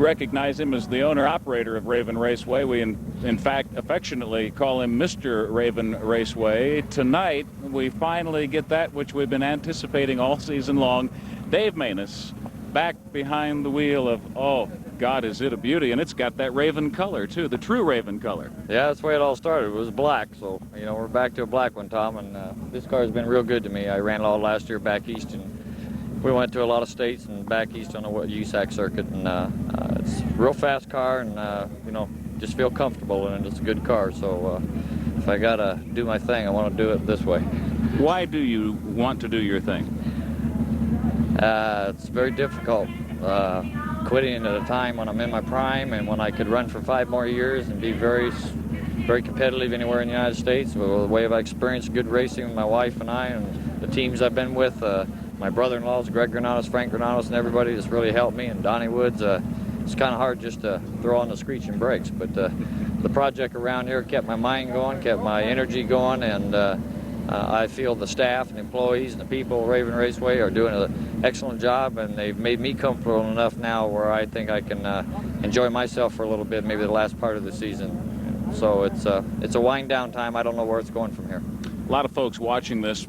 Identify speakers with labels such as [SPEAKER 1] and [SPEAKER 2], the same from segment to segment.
[SPEAKER 1] recognize him as the owner-operator of Raven Raceway. We, in fact, affectionately call him Mr. Raven Raceway. Tonight, we finally get that which we've been anticipating all season long. Dave Maness back behind the wheel of, oh, God, is it a beauty? And it's got that Raven color, too, the true Raven color.
[SPEAKER 2] Yeah, that's the way it all started. It was black, so, you know, we're back to a black one, Tom, and this car has been real good to me. I ran it all last year back east, and we went to a lot of states and back east on the USAC circuit, and it's a real fast car, and, you know, just feel comfortable in it. It's a good car, so if I got to do my thing, I want to do it this way.
[SPEAKER 1] Why do you want to do your thing?
[SPEAKER 2] It's very difficult. Quitting at a time when I'm in my prime and when I could run for 5 more years and be very competitive anywhere in the United States. The way I've experienced good racing with my wife and I and the teams I've been with, my brother-in-laws, Greg Granados, Frank Granados, and everybody has really helped me, and Donnie Woods. It's kind of hard just to throw on the screeching brakes, but the project around here kept my mind going, kept my energy going, and I feel the staff and employees and the people at Raven Raceway are doing an excellent job, and they've made me comfortable enough now where I think I can enjoy myself for a little bit, maybe the last part of the season. So it's a wind down time. I don't know where it's going from here.
[SPEAKER 1] A lot of folks watching this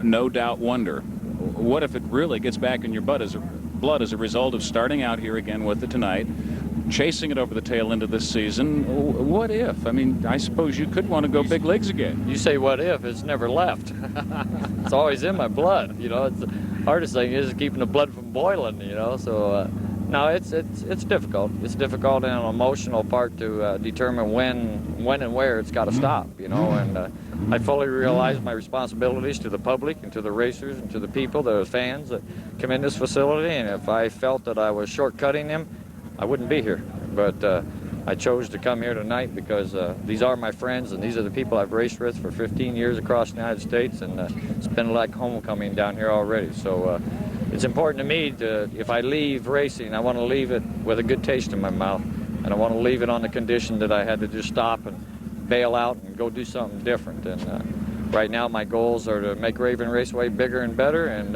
[SPEAKER 1] no doubt wonder, what if it really gets back in your blood as a result of starting out here again with it tonight, chasing it over the tail end of this season? What if? I mean, I suppose you could want to go big leagues again.
[SPEAKER 2] You say what if, it's never left. It's always in my blood, you know. It's the hardest thing is keeping the blood from boiling, you know. So no, it's difficult. It's difficult in an emotional part to determine when and where it's got to stop, you know. And I fully realize my responsibilities to the public and to the racers and to the people, the fans that come in this facility, and if I felt that I was shortcutting them, I wouldn't be here. But I chose to come here tonight because these are my friends and these are the people I've raced with for 15 years across the United States, and it's been like homecoming down here already. So it's important to me to, if I leave racing, I want to leave it with a good taste in my mouth, and I want to leave it on the condition that I had to just stop and bail out and go do something different. And right now my goals are to make Raven Raceway bigger and better, and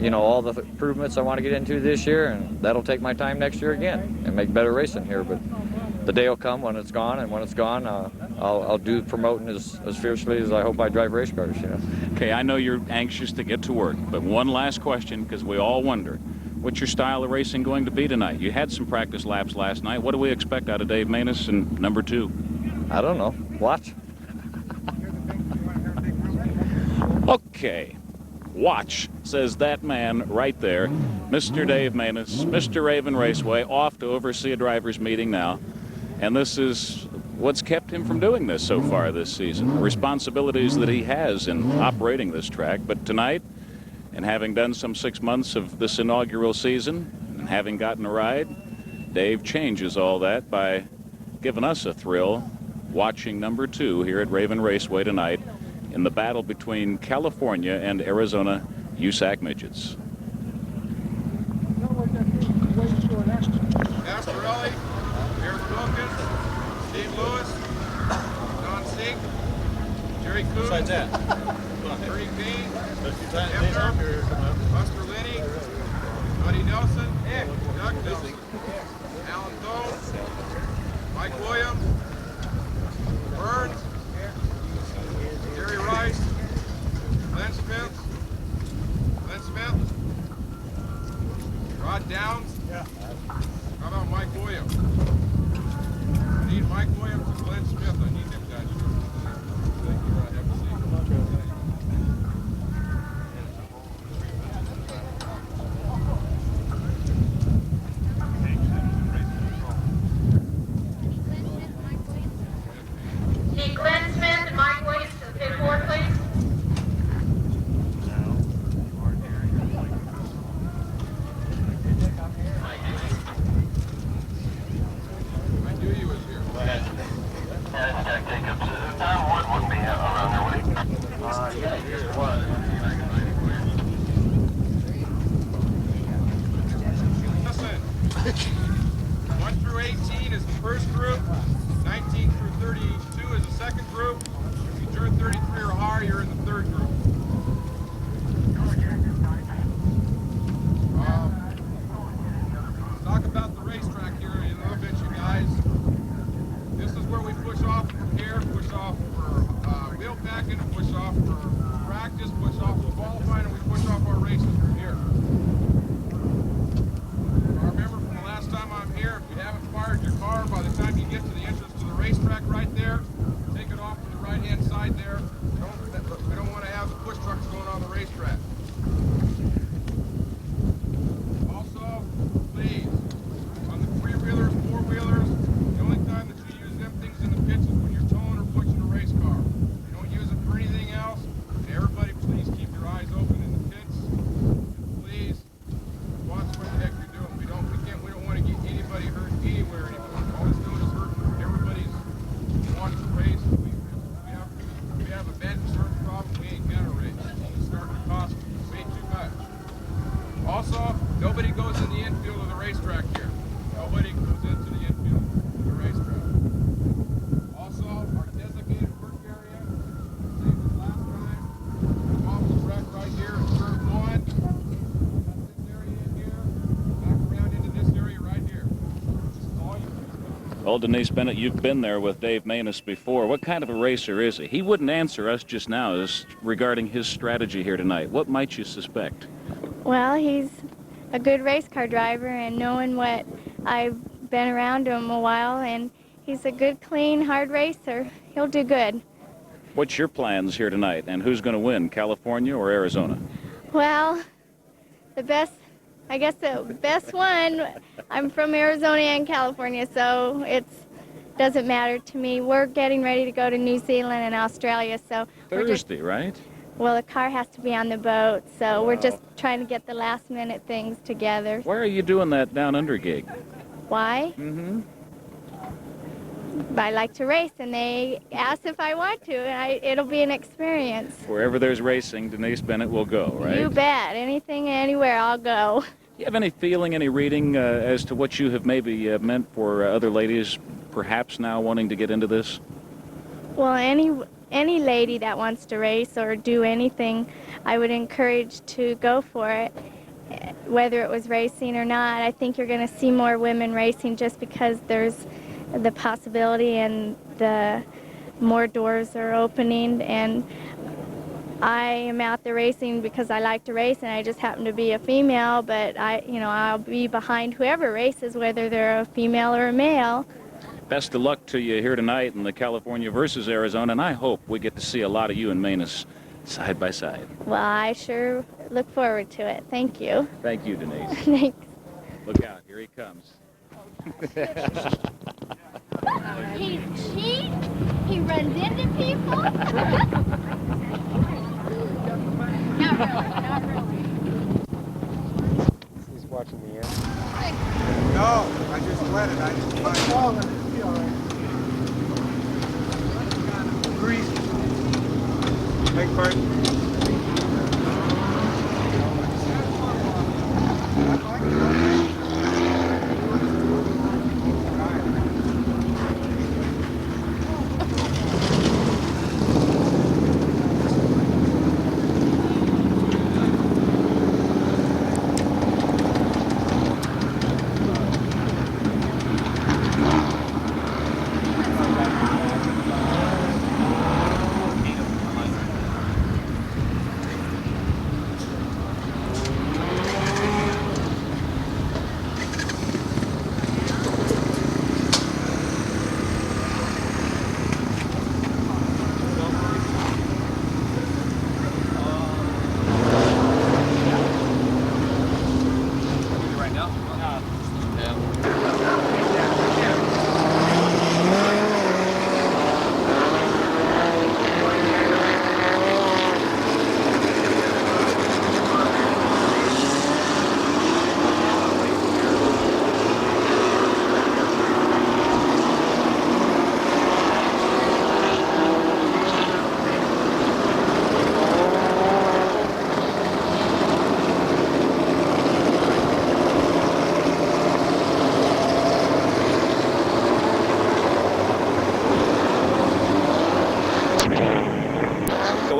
[SPEAKER 2] you know, all the improvements I want to get into this year, and that'll take my time next year again and make better racing here. But the day will come when it's gone, and when it's gone, I'll do promoting as fiercely as I hope I drive race cars, you know.
[SPEAKER 1] Okay, I know you're anxious to get to work, but one last question, because we all wonder, what's your style of racing going to be tonight? You had some practice laps last night. What do we expect out of Dave Maness in number 2?
[SPEAKER 2] I don't know. Watch.
[SPEAKER 1] Okay. Watch, says that man right there. Mr. Dave Maness, Mr. Raven Raceway, off to oversee a driver's meeting now. And this is what's kept him from doing this so far this season. The responsibilities that he has in operating this track. But tonight, and having done some 6 months of this inaugural season, and having gotten a ride, Dave changes all that by giving us a thrill watching number 2 here at Raven Raceway tonight in the battle between California and Arizona USAC Midgets.
[SPEAKER 3] Darrly, Eric Wilkins, Steve Lewis, Don Sink, Jerry Coons, besides that, Ernie Payne, Hibner, Buster Linney, Buddy Nelson, Doug Nelson, Alan Thome, Mike Williams, Burns, Jerry Rice, Glenn Smith, Rod Downs. How about Mike Williams? I need Mike Williams and Glenn Smith. I need them guys. Thank you, Rod. Have a seat.
[SPEAKER 4] Need Glenn Smith and Mike Williams to the pit board, please.
[SPEAKER 3] Listen, 1 through 18 is the first group, 19 through 32 is the second group. If you turn 33 or higher, you're in the third group. Talk about the racetrack. anybody hurt anywhere anymore. All it's doing is hurting everybody's watch the race. We have a bad insurance problem. We ain't gonna race. It's starting to cost way too much. Also, nobody goes in the infield of the racetrack here. Nobody goes into the infield of the racetrack. Also, our designated work area, same as last time. Off the track right here in turn 1. Got this area in here. Back around into this area right here. This is all you do.
[SPEAKER 1] Well, Denise Bennett, you've been there with Dave Maness before. What kind of a racer is he? He wouldn't answer us just now as regarding his strategy here tonight. What might you suspect?
[SPEAKER 5] Well, he's a good race car driver, and knowing what I've been around him a while, and he's a good, clean, hard racer. He'll do good.
[SPEAKER 1] What's your plans here tonight, and who's going to win, California or Arizona?
[SPEAKER 5] Well, the best one, I'm from Arizona and California, so it doesn't matter to me. We're getting ready to go to New Zealand and Australia, so
[SPEAKER 1] Thursday, right?
[SPEAKER 5] Well, the car has to be on the boat, so we're just trying to get the last-minute things together.
[SPEAKER 1] Why are you doing that down under gig?
[SPEAKER 5] Why?
[SPEAKER 1] Mm-hmm.
[SPEAKER 5] I like to race, and they asked if I want to, and it'll be an experience.
[SPEAKER 1] Wherever there's racing, Denise Bennett will go, right?
[SPEAKER 5] You bet. Anything, anywhere, I'll go.
[SPEAKER 1] Do you have any feeling, any reading as to what you have maybe meant for other ladies perhaps now wanting to get into this?
[SPEAKER 5] Well, any lady that wants to race or do anything, I would encourage to go for it, whether it was racing or not. I think you're going to see more women racing just because there's the possibility and the more doors are opening. And I am out there racing because I like to race, and I just happen to be a female, but I'll be behind whoever races, whether they're a female or a male.
[SPEAKER 1] Best of luck to you here tonight in the California versus Arizona, and I hope we get to see a lot of you and Maness side by side.
[SPEAKER 5] Well, I sure look forward to it. Thank you.
[SPEAKER 1] Thank you, Denise.
[SPEAKER 5] Thanks.
[SPEAKER 1] Look out, here he comes.
[SPEAKER 5] He cheats. He runs into people. Not really, not really.
[SPEAKER 6] He's watching the end.
[SPEAKER 3] No, I just let it. I just let it.
[SPEAKER 6] Oh, it'll be all right.
[SPEAKER 3] Grease. Beg pardon?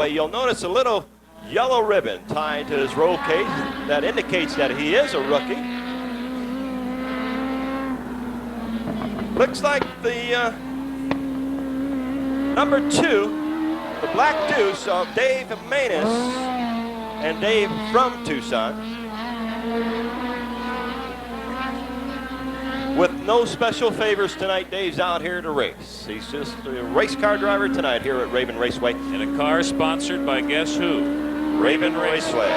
[SPEAKER 7] You'll notice a little yellow ribbon tied to his roll cage that indicates that he is a rookie. Looks like the number 2, the Black Deuce of Dave Maness and Dave from Tucson. With no special favors tonight, Dave's out here to race. He's just a race car driver tonight here at Raven Raceway.
[SPEAKER 1] In a car sponsored by guess who?
[SPEAKER 7] Raven Raceway.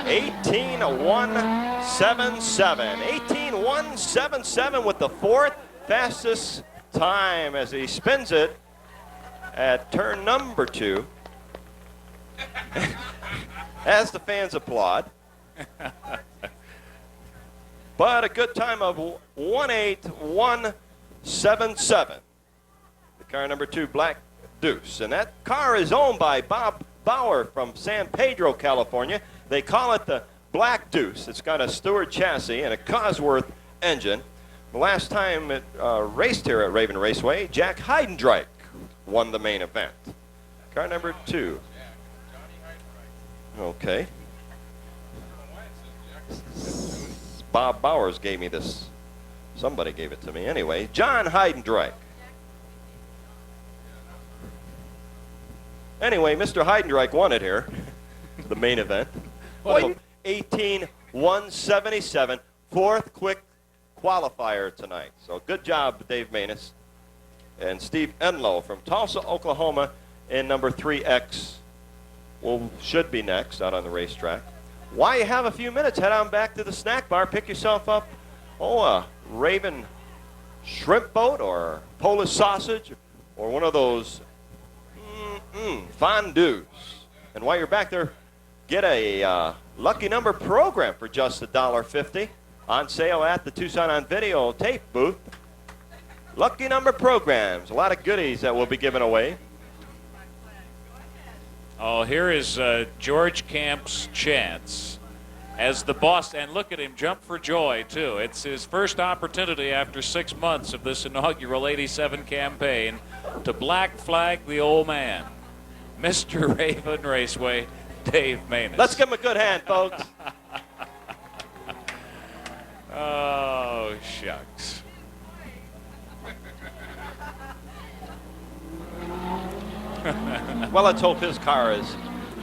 [SPEAKER 7] 18-1-7-7. 18-1-7-7 with the 4th fastest time as he spins it at turn number 2. As the fans applaud. but a good time of 18177. The car number 2, Black Deuce. And that car is owned by Bob Bauer from San Pedro, California. They call it the Black Deuce. It's got a Stewart chassis and a Cosworth engine. The last time it raced here at Raven Raceway, Jack Heidendreich won the main event. Car number 2. Okay. Bob Bowers gave me this. Somebody gave it to me. Anyway, John Heidendreich. Anyway, Mr. Heidendreich won it here, the main event. 18-177, 4th quick qualifier tonight. So good job, Dave Maness. And Steve Enlow from Tulsa, Oklahoma, in number 3X. Should be next out on the racetrack. While you have a few minutes, head on back to the snack bar. Pick yourself up, a Raven shrimp boat or Polish sausage or one of those fondues. And while you're back there, get a lucky number program for just $1.50 on sale at the Tucson on Video tape booth. Lucky number programs, a lot of goodies that will be given away.
[SPEAKER 1] Oh, here is George Camp's chance as the boss, and look at him jump for joy, too. It's his first opportunity after 6 months of this inaugural 87 campaign to black flag the old man, Mr. Raven Raceway, Dave Maness.
[SPEAKER 7] Let's give him a good hand, folks.
[SPEAKER 1] Oh, shucks.
[SPEAKER 7] Well, let's hope his car is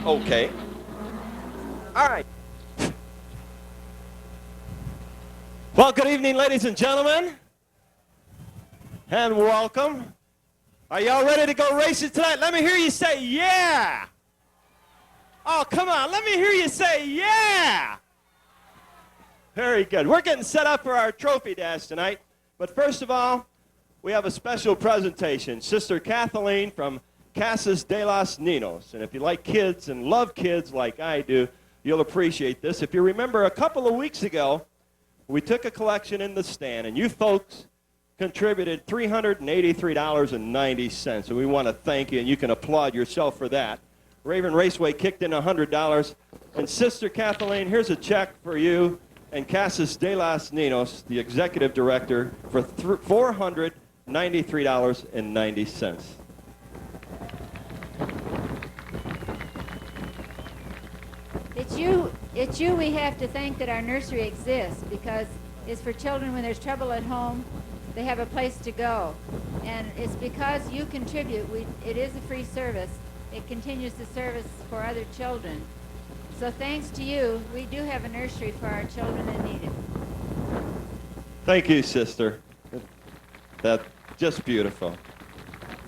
[SPEAKER 7] okay. All right. Well, good evening, ladies and gentlemen, and welcome. Are y'all ready to go racing tonight? Let me hear you say, yeah. Oh, come on. Let me hear you say, yeah. Very good. We're getting set up for our trophy dash tonight. But first of all, we have a special presentation. Sister Kathleen from Casas de los Ninos. And if you like kids and love kids like I do, you'll appreciate this. If you remember, a couple of weeks ago, we took a collection in the stand, and you folks contributed $383.90. And we want to thank you, and you can applaud yourself for that. Raven Raceway kicked in $100. And Sister Kathleen, here's a check for you and Casas de los Ninos, the executive director, for $493.90.
[SPEAKER 6] It's you we have to thank that our nursery exists, because it's for children when there's trouble at home, they have a place to go. And it's because you contribute. It is a free service. It continues the service for other children. So thanks to you, we do have a nursery for our children that need it.
[SPEAKER 7] Thank you, sister. That's just beautiful.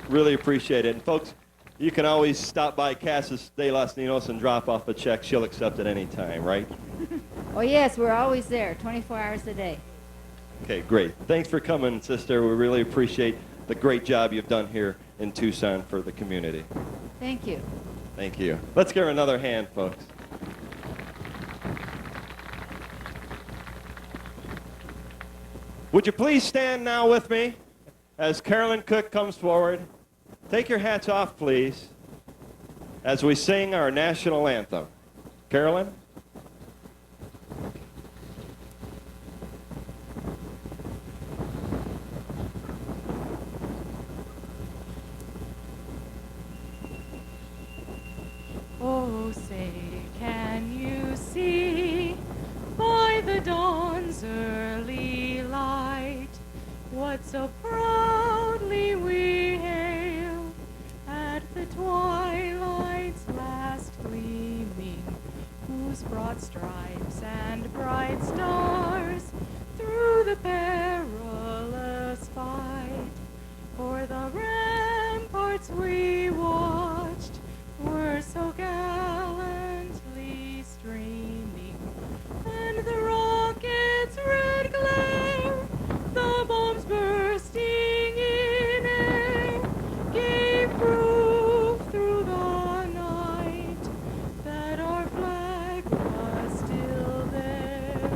[SPEAKER 7] Really appreciate it. And folks, you can always stop by Casas de los Ninos and drop off a check. She'll accept it any time, right?
[SPEAKER 6] Oh, yes, we're always there, 24 hours a day.
[SPEAKER 7] Okay, great. Thanks for coming, sister. We really appreciate the great job you've done here in Tucson for the community.
[SPEAKER 6] Thank you.
[SPEAKER 7] Thank you. Let's give her another hand, folks. Would you please stand now with me as Carolyn Cook comes forward? Take your hats off, please, as we sing our national anthem. Carolyn?
[SPEAKER 8] Oh, say, can you see by the dawn's early light what so proudly we hailed at the twilight's last gleaming, whose broad stripes and bright stars through the perilous fight for the ramparts we watched were so gallantly streaming, and the rocket's red glare, the bombs bursting in air, gave proof through the night that our flag was still there.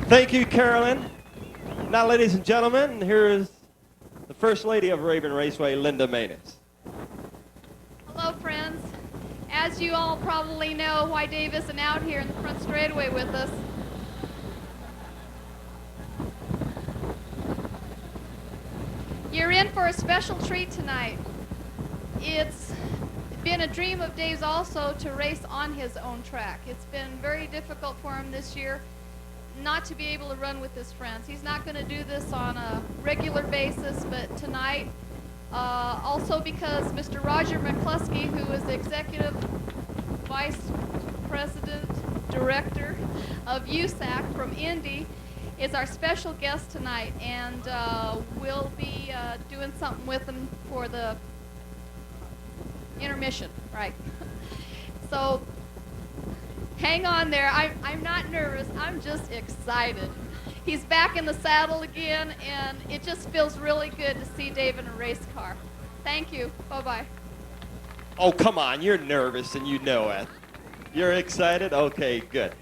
[SPEAKER 7] Thank you, Carolyn. Now, ladies and gentlemen, here is the First Lady of Raven Raceway, Linda Manus.
[SPEAKER 9] Hello, friends. As you all probably know, why Dave isn't out here in the front straightaway with us. You're in for a special treat tonight. It's been a dream of Dave's also to race on his own track. It's been very difficult for him this year not to be able to run with his friends. He's not going to do this on a regular basis, but tonight, also because Mr. Roger McCluskey, who is the Executive Vice President Director of USAC from Indy, is our special guest tonight, and we'll be doing something with him for the intermission, right? So hang on there. I'm not nervous. I'm just excited. He's back in the saddle again, and it just feels really good to see Dave in a race car. Thank you. Bye-bye.
[SPEAKER 7] Oh, come on. You're nervous, and you know it. You're excited? Okay, good.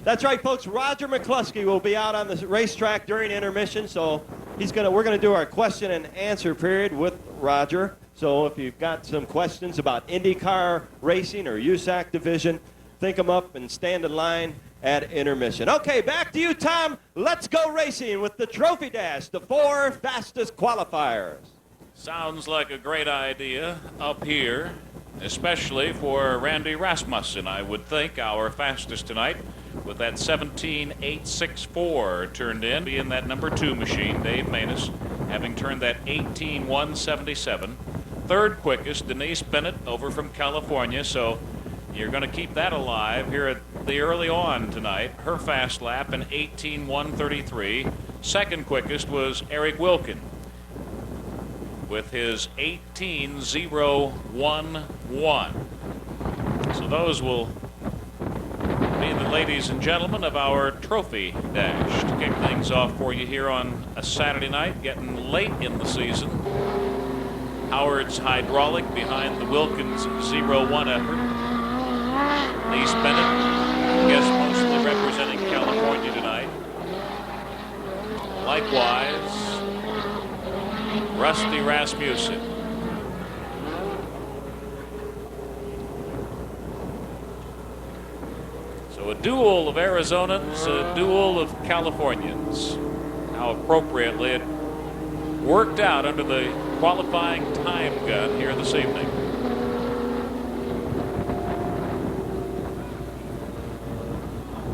[SPEAKER 7] That's right, folks. Roger McCluskey will be out on the racetrack during intermission, so we're going to do our question and answer period with Roger. So if you've got some questions about IndyCar racing or USAC division, think them up and stand in line at intermission. Okay, back to you, Tom. Let's go racing with the Trophy Dash, the 4 fastest qualifiers.
[SPEAKER 1] Sounds like a great idea up here, especially for Randy Rasmussen, I would think, our fastest tonight, with that 17.864 turned in that number 2 machine, Dave Manus, having turned that 18.177. Third quickest, Denise Bennett over from California, so you're going to keep that alive here at the early on tonight. Her fast lap in 18.133. Second quickest was Eric Wilkin with his 18.011. So those will be the ladies and gentlemen of our Trophy Dash to kick things off for you here on a Saturday night, getting late in the season. Howard's hydraulic behind the Wilkins 0-1 effort. Denise Bennett, I guess mostly representing California tonight. Likewise, Rusty Rasmussen. So a duel of Arizonans, a duel of Californians. How appropriately it worked out under the qualifying time gun here this evening.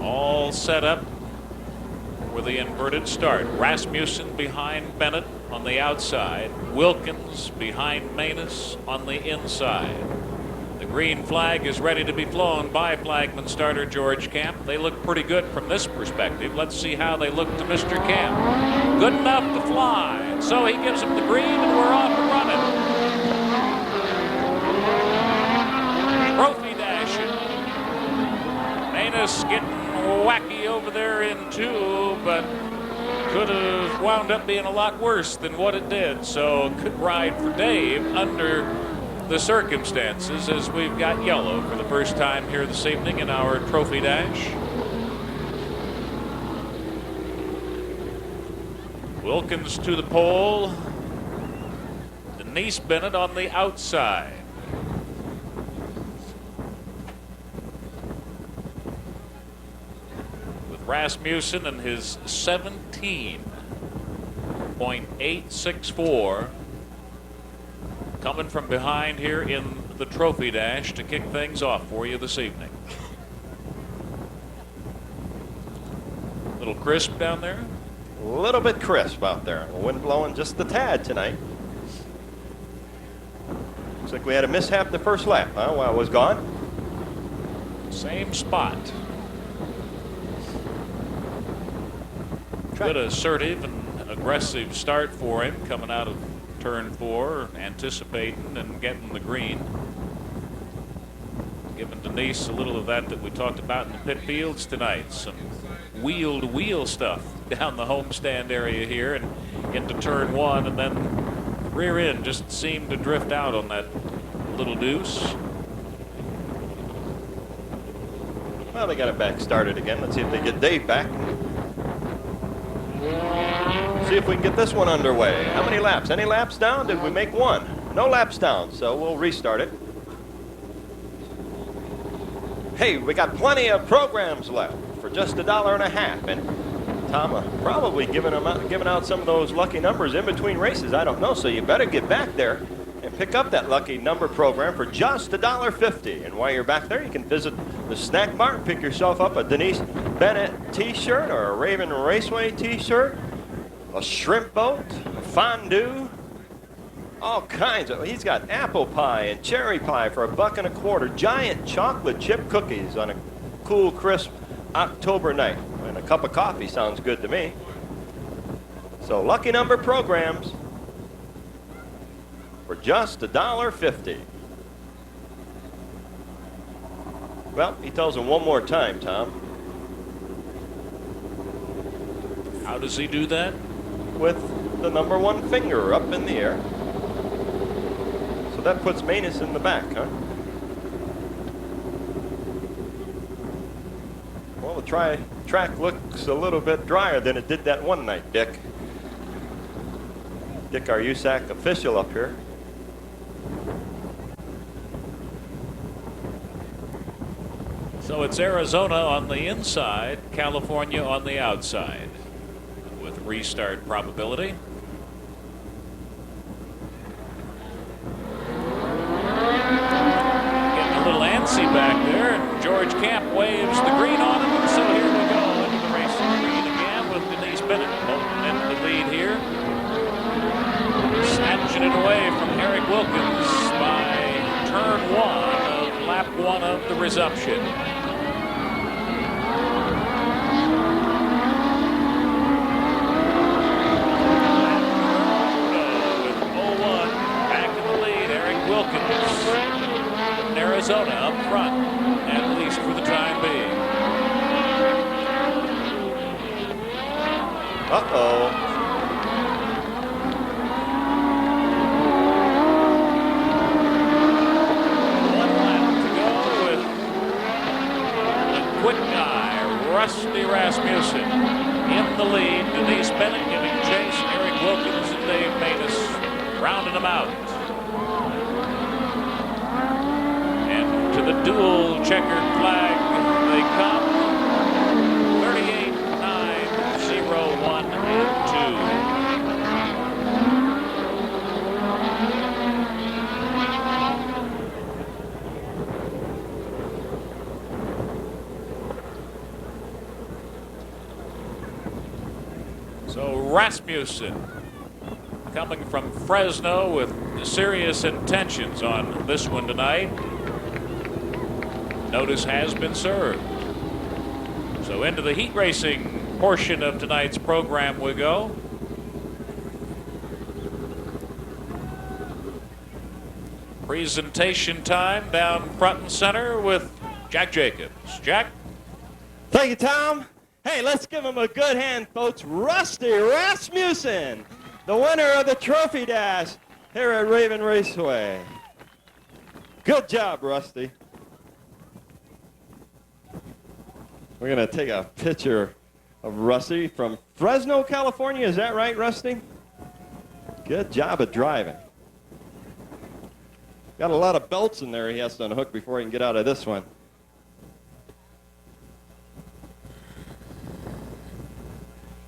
[SPEAKER 1] All set up for the inverted start. Rasmussen behind Bennett on the outside. Wilkins behind Manus on the inside. The green flag is ready to be flown by flagman starter George Camp. They look pretty good from this perspective. Let's see how they look to Mr. Camp. Good enough to fly. So he gives him the green, and we're off and running. Trophy dashing. Manus getting wacky over there in 2, but could have wound up being a lot worse than what it did. So good ride for Dave under the circumstances, as we've got yellow for the first time here this evening in our Trophy Dash. Wilkins to the pole. Denise Bennett on the outside. With Rasmussen and his 17.864 coming from behind here in the Trophy Dash to kick things off for you this evening. A little crisp down there.
[SPEAKER 7] A little bit crisp out there. The wind blowing just a tad tonight. Looks like we had a mishap the first lap, huh, while it was gone.
[SPEAKER 1] Same spot. Good assertive and aggressive start for him coming out of turn 4, anticipating and getting the green. Giving Denise a little of that we talked about in the pit fields tonight. Some wheel-to-wheel stuff down the homestand area here and into turn 1, and then rear end just seemed to drift out on that little deuce.
[SPEAKER 7] Well, they got it back started again. Let's see if they get Dave back. See if we can get this one underway. How many laps? Any laps down? Did we make one? No laps down, so we'll restart it. Hey, we got plenty of programs left for just $1.50, and Tom probably giving out some of those lucky numbers in between races. I don't know, so you better get back there and pick up that lucky number program for just $1.50. And while you're back there, you can visit the snack bar and pick yourself up a Denise Bennett t-shirt or a Raven Raceway t-shirt, a shrimp boat, a fondue, all kinds of. He's got apple pie and cherry pie for $1.25. Giant chocolate chip cookies on a cool, crisp October night. And a cup of coffee sounds good to me. So lucky number programs for just $1.50. Well, he tells him one more time, Tom.
[SPEAKER 1] How does he do that?
[SPEAKER 7] With the number one finger up in the air. So that puts Manus in the back, huh? Well, the track looks a little bit drier than it did that one night, Dick. Dick, our USAC official up here.
[SPEAKER 1] So it's Arizona on the inside, California on the outside, with restart probability. Getting a little antsy back there, and George Camp waves the green on him, and so here we go into the racing green again with Denise Bennett in the lead here. Snatching it away from Eric Wilkins by turn one of lap one of the resumption. Arizona up front, at least for the time being.
[SPEAKER 7] Uh-oh.
[SPEAKER 1] One lap to go with the quick guy, Rusty Rasmussen, in the lead. Denise Bennett giving chase. Eric Wilkins and Dave Manus rounding them out. The dual checkered flag, they come. 38, 9, 0, 1, and 2. So Rasmussen coming from Fresno with serious intentions on this one tonight. Notice has been served. So into the heat racing portion of tonight's program we go. Presentation time down front and center with Jack Jacobs. Jack?
[SPEAKER 7] Thank you, Tom. Hey, let's give him a good hand, folks. Rusty Rasmussen, the winner of the Trophy Dash here at Raven Raceway. Good job, Rusty. We're going to take a picture of Rusty from Fresno, California. Is that right, Rusty? Good job of driving. Got a lot of belts in there he has to unhook before he can get out of this one.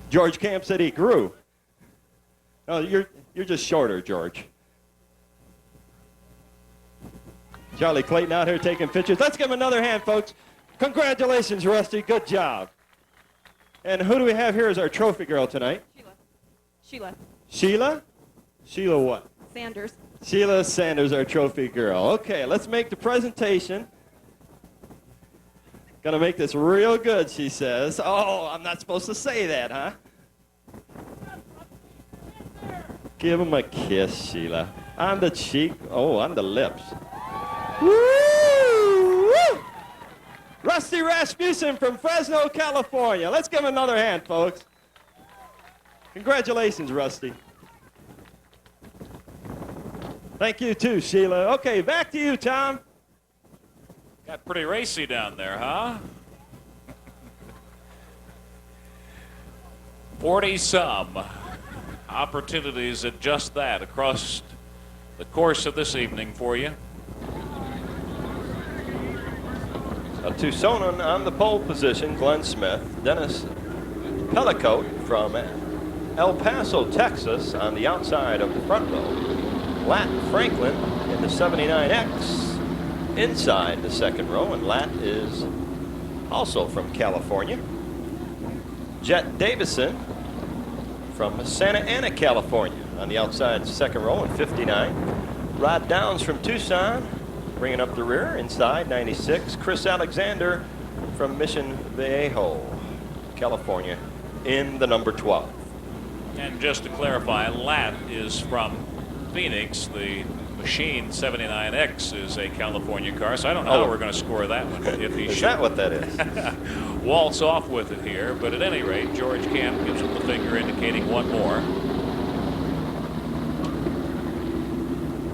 [SPEAKER 7] George Camp said he grew. Oh, you're just shorter, George. Charlie Clayton out here taking pictures. Let's give him another hand, folks. Congratulations, Rusty. Good job. And who do we have here as our trophy girl tonight?
[SPEAKER 8] Sheila.
[SPEAKER 7] Sheila? Sheila what?
[SPEAKER 8] Sanders.
[SPEAKER 7] Sheila Sanders, our trophy girl. Okay, let's make the presentation. Gonna make this real good, she says. Oh, I'm not supposed to say that, huh? Give him a kiss, Sheila. On the cheek. Oh, on the lips. Woo! Woo! Rusty Rasmussen from Fresno, California. Let's give him another hand, folks. Congratulations, Rusty. Thank you, too, Sheila. Okay, back to you, Tom.
[SPEAKER 1] Got pretty racy down there, huh? 40-some opportunities at just that across the course of this evening for you.
[SPEAKER 7] A Tucsonan on the pole position, Glenn Smith. Dennis Pellicote from El Paso, Texas, on the outside of the front row. Lat Franklin in the 79X inside the second row, and Lat is also from California. Jet Davison from Santa Ana, California, on the outside second row in 59. Rod Downs from Tucson, bringing up the rear inside 96. Chris Alexander from Mission Viejo, California, in the number 12.
[SPEAKER 1] And just to clarify, Lat is from Phoenix. The Machine 79X is a California car, so I don't know how we're going to score that one. If he
[SPEAKER 7] Is that what that is?
[SPEAKER 1] waltz off with it here, but at any rate, George Camp gives him the finger indicating one more.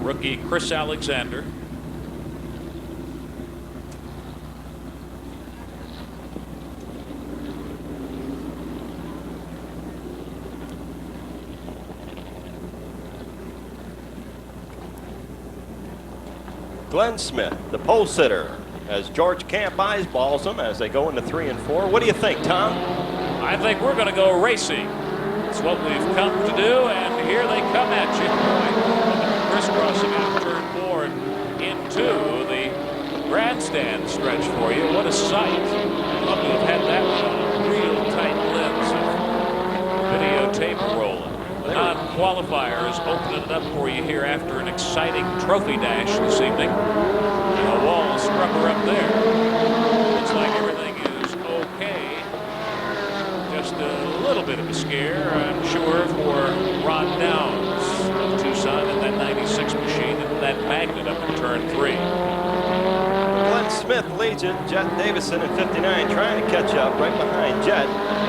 [SPEAKER 1] Rookie Chris Alexander.
[SPEAKER 7] Glenn Smith, the pole sitter, as George Camp eyeballs them as they go into 3 and 4. What do you think, Tom?
[SPEAKER 1] I think we're going to go racing. It's what we've come to do, and here they come at you. Crisscrossing out turn 4 and into the grandstand stretch for you. What a sight. I'd love to have had that one on a real tight lens of videotape rolling. The non-qualifier is opening it up for you here after an exciting trophy dash this evening. And a wall scrubber up there. Looks like everything is okay. Just a little bit of a scare, I'm sure, for Ron Downs of Tucson in that 96 machine and that magnet up in turn 3.
[SPEAKER 7] Glenn Smith leads it. Jet Davison in 59 trying to catch up right behind Jet.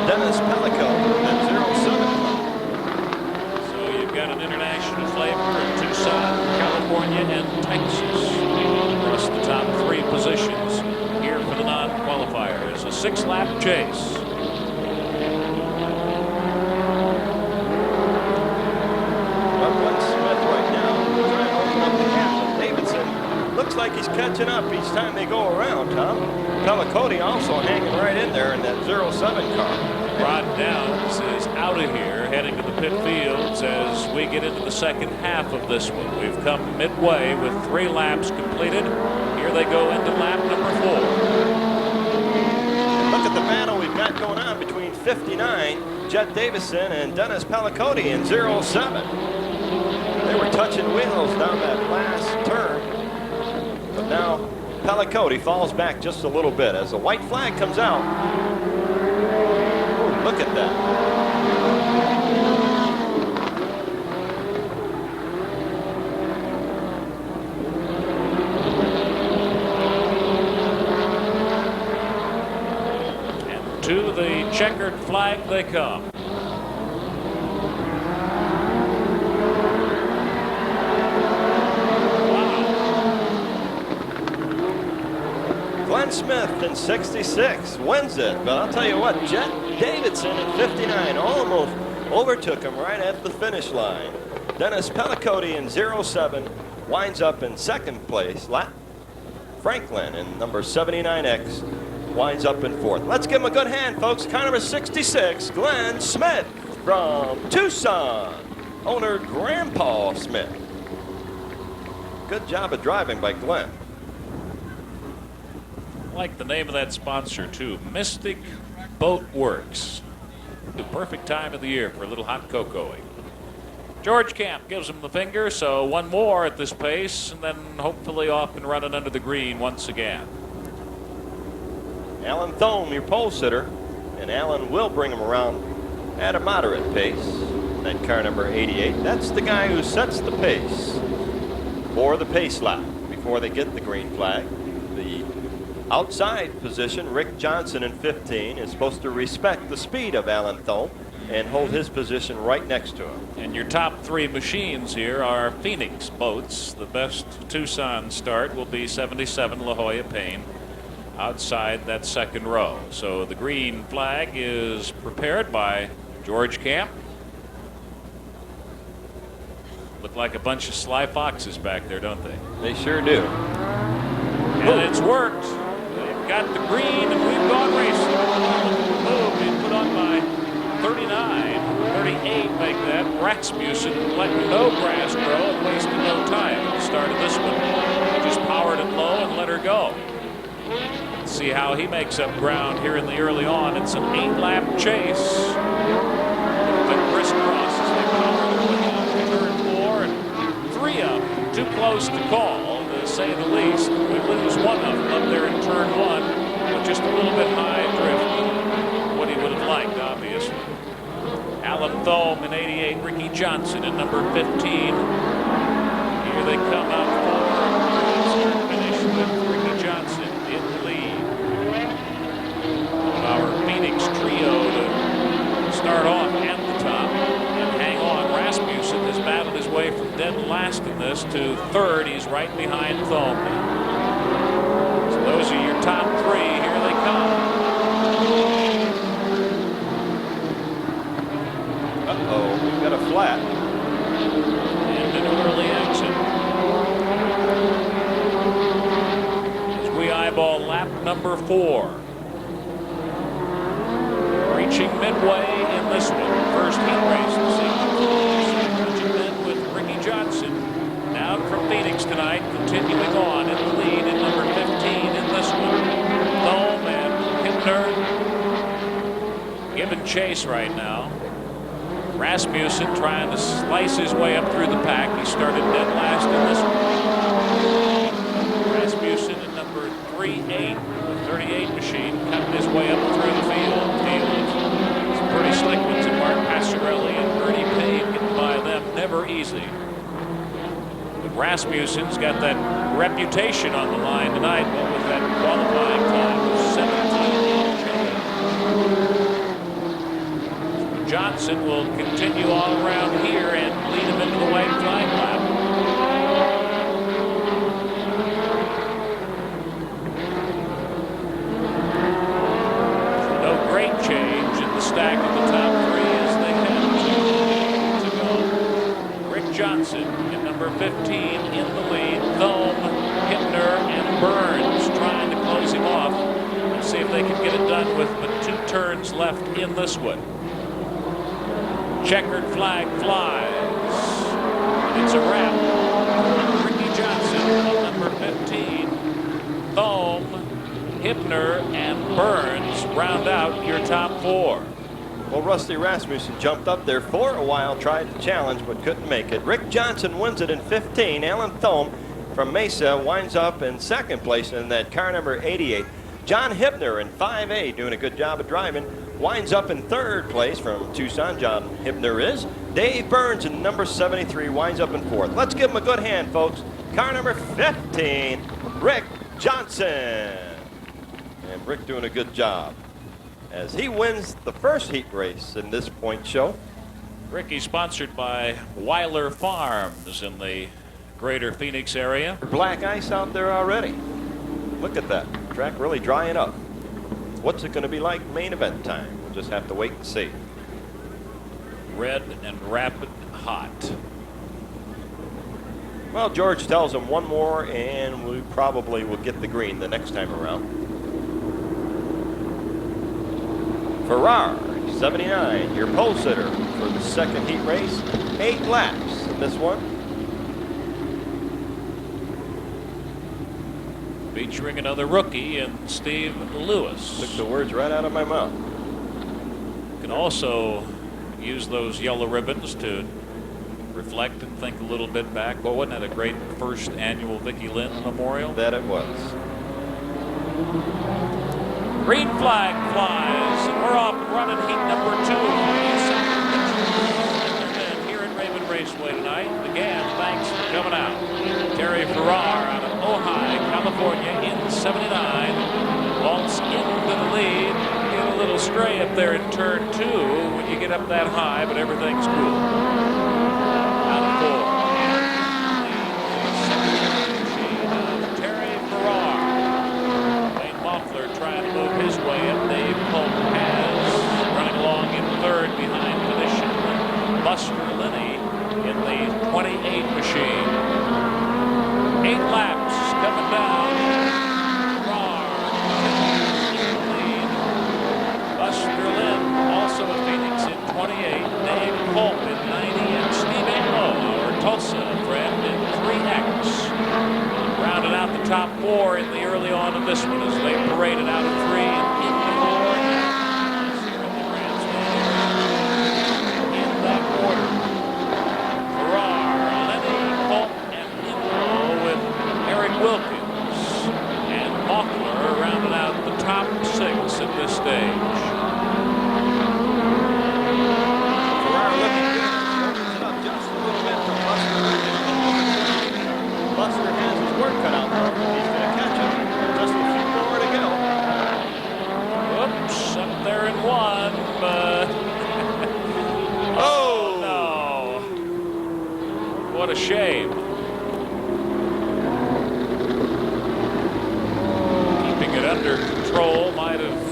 [SPEAKER 7] Dennis Pellicote at 07.
[SPEAKER 1] Got an international flavor in Tucson, California, and Texas. Across the top 3 positions here for the non-qualifiers. A 6-lap chase.
[SPEAKER 7] Glenn Smith right now trying to open up the gap. Davidson looks like he's catching up each time they go around, Tom. Pellicote also hanging right in there in that 07 car.
[SPEAKER 1] Rod Downs is out of here, heading to the pit fields as we get into the second half of this one. We've come midway with 3 laps completed. Here they go into lap number 4.
[SPEAKER 7] Look at the battle we've got going on between 59, Jet Davison, and Dennis Pellicote in 07. They were touching wheels down that last turn, but now Pellicote falls back just a little bit as the white flag comes out. Look at that.
[SPEAKER 1] And to the checkered flag they come.
[SPEAKER 7] Glenn Smith in 66 wins it, but I'll tell you what, Jet Davidson in 59 almost overtook him right at the finish line. Dennis Pellicote in 07 winds up in second place. Lat Franklin in number 79X winds up in 4th. Let's give him a good hand, folks. Car number 66, Glenn Smith from Tucson. Owner Grandpa Smith. Good job of driving by Glenn.
[SPEAKER 1] I like the name of that sponsor, too. Mystic Boat Works. The perfect time of the year for a little hot cocoa-ing. George Camp gives him the finger, so one more at this pace, and then hopefully off and running under the green once again.
[SPEAKER 7] Alan Fome, your pole sitter, and Alan will bring him around at a moderate pace. That car number 88, that's the guy who sets the pace for the pace lap before they get the green flag. The outside position, Rick Johnson in 15, is supposed to respect the speed of Alan Fome and hold his position right next to him.
[SPEAKER 1] And your top 3 machines here are Phoenix boats. The best Tucson start will be 77 La Jolla Payne outside that second row. So the green flag is prepared by George Camp. Look like a bunch of sly foxes back there, don't they?
[SPEAKER 7] They sure do.
[SPEAKER 1] And it's worked. They've got the green, and we've gone racing. Move being put on by 39, 38 make that. Rasmussen letting no grass grow and wasting no time at the start of this one. Just powered it low and let her go. Let's see how he makes up ground here in the early on. It's an 8-lap chase. But crisscross as they power their way out to turn 4, and 3 up, too close to call, to say the least. We lose one of them up there in turn 1 with just a little bit high drift. What he would have liked, obviously. Alan Thome in 88, Ricky Johnson in number 15. Here they come out forward. Finish with Ricky Johnson in the lead. Our Phoenix trio to start off at the top and hang on. Rasmussen has battled his way from dead last in this to third. He's right behind Thome. So those are your top 3. Here they come.
[SPEAKER 7] Uh-oh, we've got a flat.
[SPEAKER 1] And an early exit. As we eyeball lap number 4. Reaching midway in this one. First heat race this evening. Then with Ricky Johnson down from Phoenix tonight, continuing on in the lead in number 15 in this one. Thome and Hibner giving chase right now. Rasmussen trying to slice his way up through the pack. He started dead last in this one. Rasmussen in number 38, the 38 machine, cutting his way up through the field. Some pretty slick ones in Mark Passarelli and Bernie Payne getting by them. Never easy. But Rasmussen's got that reputation on the line tonight. What was that qualifying time? 17. Johnson will continue all around here and lead him into the white flag lap. No great change in the stack of the top 3 as they head to go. Rick Johnson in number 15 in the lead. Thome, Hibner, and Burns trying to close him off and see if they can get it done with but 2 turns left in this one. Checkered flag flies. It's a wrap. Ricky Johnson, number 15. Thome, Hibner, and Burns round out your top 4.
[SPEAKER 7] Well, Rusty Rasmussen jumped up there for a while, tried to challenge, but couldn't make it. Rick Johnson wins it in 15. Alan Thome from Mesa winds up in 2nd place in that car number 88. John Hibner in 5A doing a good job of driving. Winds up in 3rd place from Tucson. John Hibner is. Dave Burns in number 73 winds up in 4th. Let's give him a good hand, folks. Car number 15, Rick Johnson. And Rick doing a good job as he wins the first heat race in this point show.
[SPEAKER 1] Ricky sponsored by Weiler Farms in the greater Phoenix area.
[SPEAKER 7] Black ice out there already. Look at that. Track really drying up. What's it going to be like main event time? We'll just have to wait and see.
[SPEAKER 1] Red and rapid hot.
[SPEAKER 7] Well, George tells him one more and we probably will get the green the next time around. Farrar, 79, your pole sitter for the 2nd heat race. 8 laps in this one.
[SPEAKER 1] Featuring another rookie in Steve Lewis.
[SPEAKER 7] Took the words right out of my mouth.
[SPEAKER 1] You can also use those yellow ribbons to reflect and think a little bit back. Well, wasn't that a great first annual Vicki Lynn Memorial?
[SPEAKER 7] That it was.
[SPEAKER 1] Green flag flies, and we're off and running heat number 2. Here at Raven Raceway tonight. Again, thanks for coming out. Terry Farrar out of Ojai, California in 79. Vaults into the lead. Get a little stray up there in turn 2 when you get up that high, but everything's cool. Out of 4. Terry Farrar. Wayne Moffler trying to move his way up. Dave Polk has running along in 3rd behind top 4 in the early on of this one as they paraded out of 3 and into 4. In that order, Farrar, Lenny, Polk, and Inlow with Eric Wilkins and Moltner rounding out the top 6 at this stage.
[SPEAKER 7] Farrar looking good. Opens it up just a little bit from Buster. Buster has his work cut out for him. He's going to catch him. Just a few more to go.
[SPEAKER 1] Whoops, up there in 1, but
[SPEAKER 7] Oh!
[SPEAKER 1] no. What a shame. Keeping it under control might have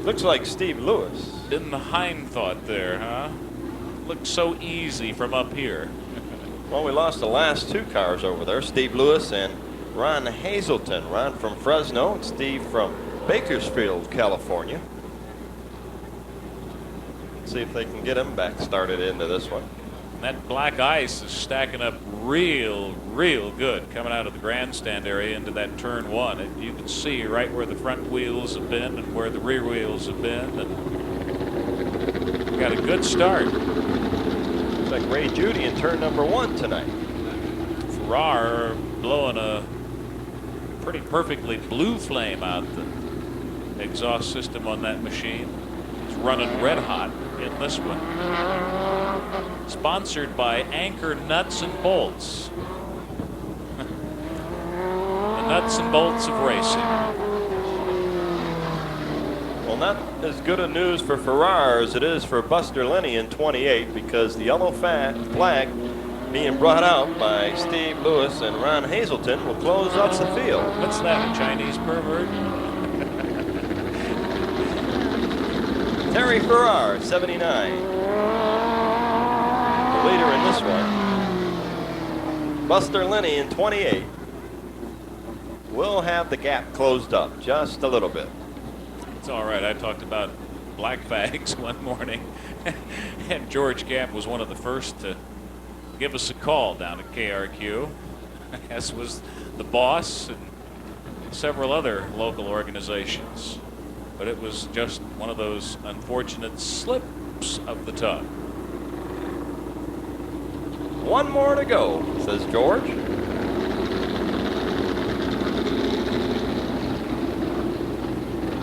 [SPEAKER 7] Looks like Steve Lewis.
[SPEAKER 1] been the hind thought there, huh? Looked so easy from up here.
[SPEAKER 7] Well, we lost the last 2 cars over there, Steve Lewis and Ron Hazelton. Ron from Fresno and Steve from Bakersfield, California. See if they can get him back started into this one.
[SPEAKER 1] That black ice is stacking up real good coming out of the grandstand area into that turn 1. You can see right where the front wheels have been and where the rear wheels have been. And got a good start.
[SPEAKER 7] Looks like Ray Judy in turn number 1 tonight.
[SPEAKER 1] Farrar blowing a pretty perfectly blue flame out the exhaust system on that machine. He's running red hot in this one. Sponsored by Anchor Nuts and Bolts. The nuts and bolts of racing.
[SPEAKER 7] Well, not as good a news for Farrar as it is for Buster Lenny in 28, because the yellow flag being brought out by Steve Lewis and Ron Hazelton will close up the field.
[SPEAKER 1] What's that, a Chinese pervert?
[SPEAKER 7] Terry Farrar, 79. The leader in this one. Buster Lenny in 28. We'll have the gap closed up just a little bit.
[SPEAKER 1] It's all right. I talked about black fags one morning, and George Camp was one of the first to give us a call down at KRQ, as was the boss and several other local organizations. But it was just one of those unfortunate slips of the tongue.
[SPEAKER 7] 1 more to go, says George.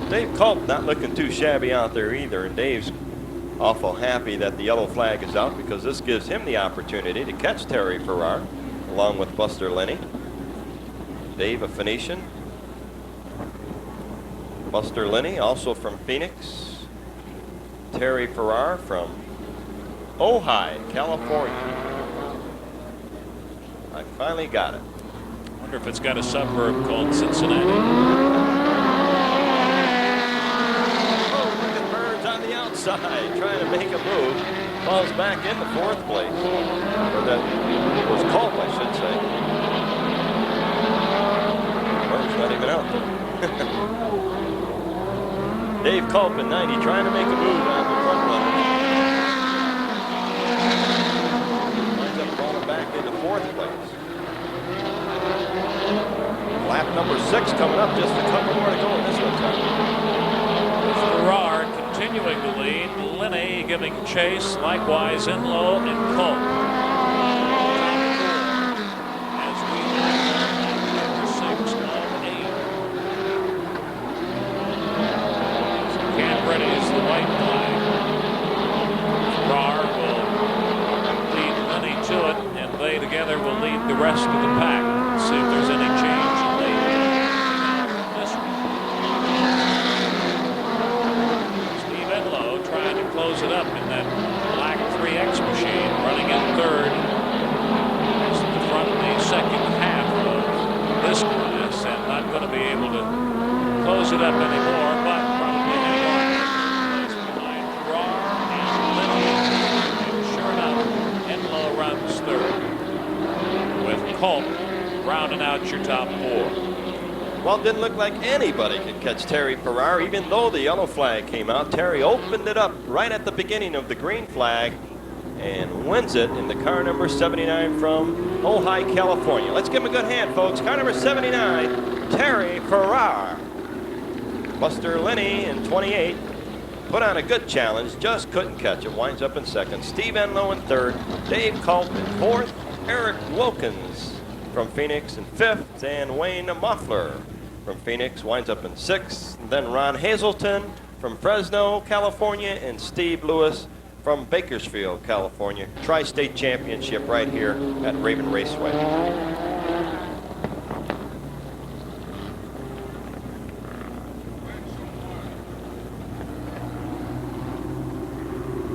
[SPEAKER 7] Dave Culp not looking too shabby out there either, and Dave's awful happy that the yellow flag is out, because this gives him the opportunity to catch Terry Farrar along with Buster Lenny. Dave, a Phoenician. Buster Lenny, also from Phoenix. Terry Farrar from Ojai, California. I finally got it.
[SPEAKER 1] Wonder if it's got a suburb called Cincinnati.
[SPEAKER 7] Oh, look at Burns on the outside, trying to make a move. Falls back into 4th place. Or that was Culp, I should say. Burns not even out there. Dave Culp in 90 trying to make a move on the front runner. Winds up falling back into 4th place. Lap number 6 coming up, just a couple more to go in this one time.
[SPEAKER 1] Farrar continuing to lead. Lenny giving chase, likewise Inlow and Culp. As we number 6 of 8. Camp ready is the white flag. Farrar will lead Lenny to it, and they together will lead the rest of the pack. See if there's any change in lead. This one. Steve Inlow trying to close it up in that black 3X machine, running in 3rd. He's at the front of the second half of this class, and not going to be able to close it up anymore, but probably hang on. Place behind Farrar and Lenny. And sure enough, Inlow runs 3rd, with Culp rounding out your top 4.
[SPEAKER 7] Well, it didn't look like anybody could catch Terry Farrar, even though the yellow flag came out. Terry opened it up right at the beginning of the green flag, and wins it in the car number 79 from Ojai, California. Let's give him a good hand, folks. Car number 79, Terry Farrar. Buster Linney in 28 put on a good challenge, just couldn't catch it. Winds up in second. Steve Enlow in third. Dave Culp in fourth. Eric Wilkins from Phoenix in fifth. And Wayne Moffler from Phoenix winds up in sixth. And then Ron Hazelton from Fresno, California, and Steve Lewis from Bakersfield, California. Tri-State Championship right here at Raven Raceway.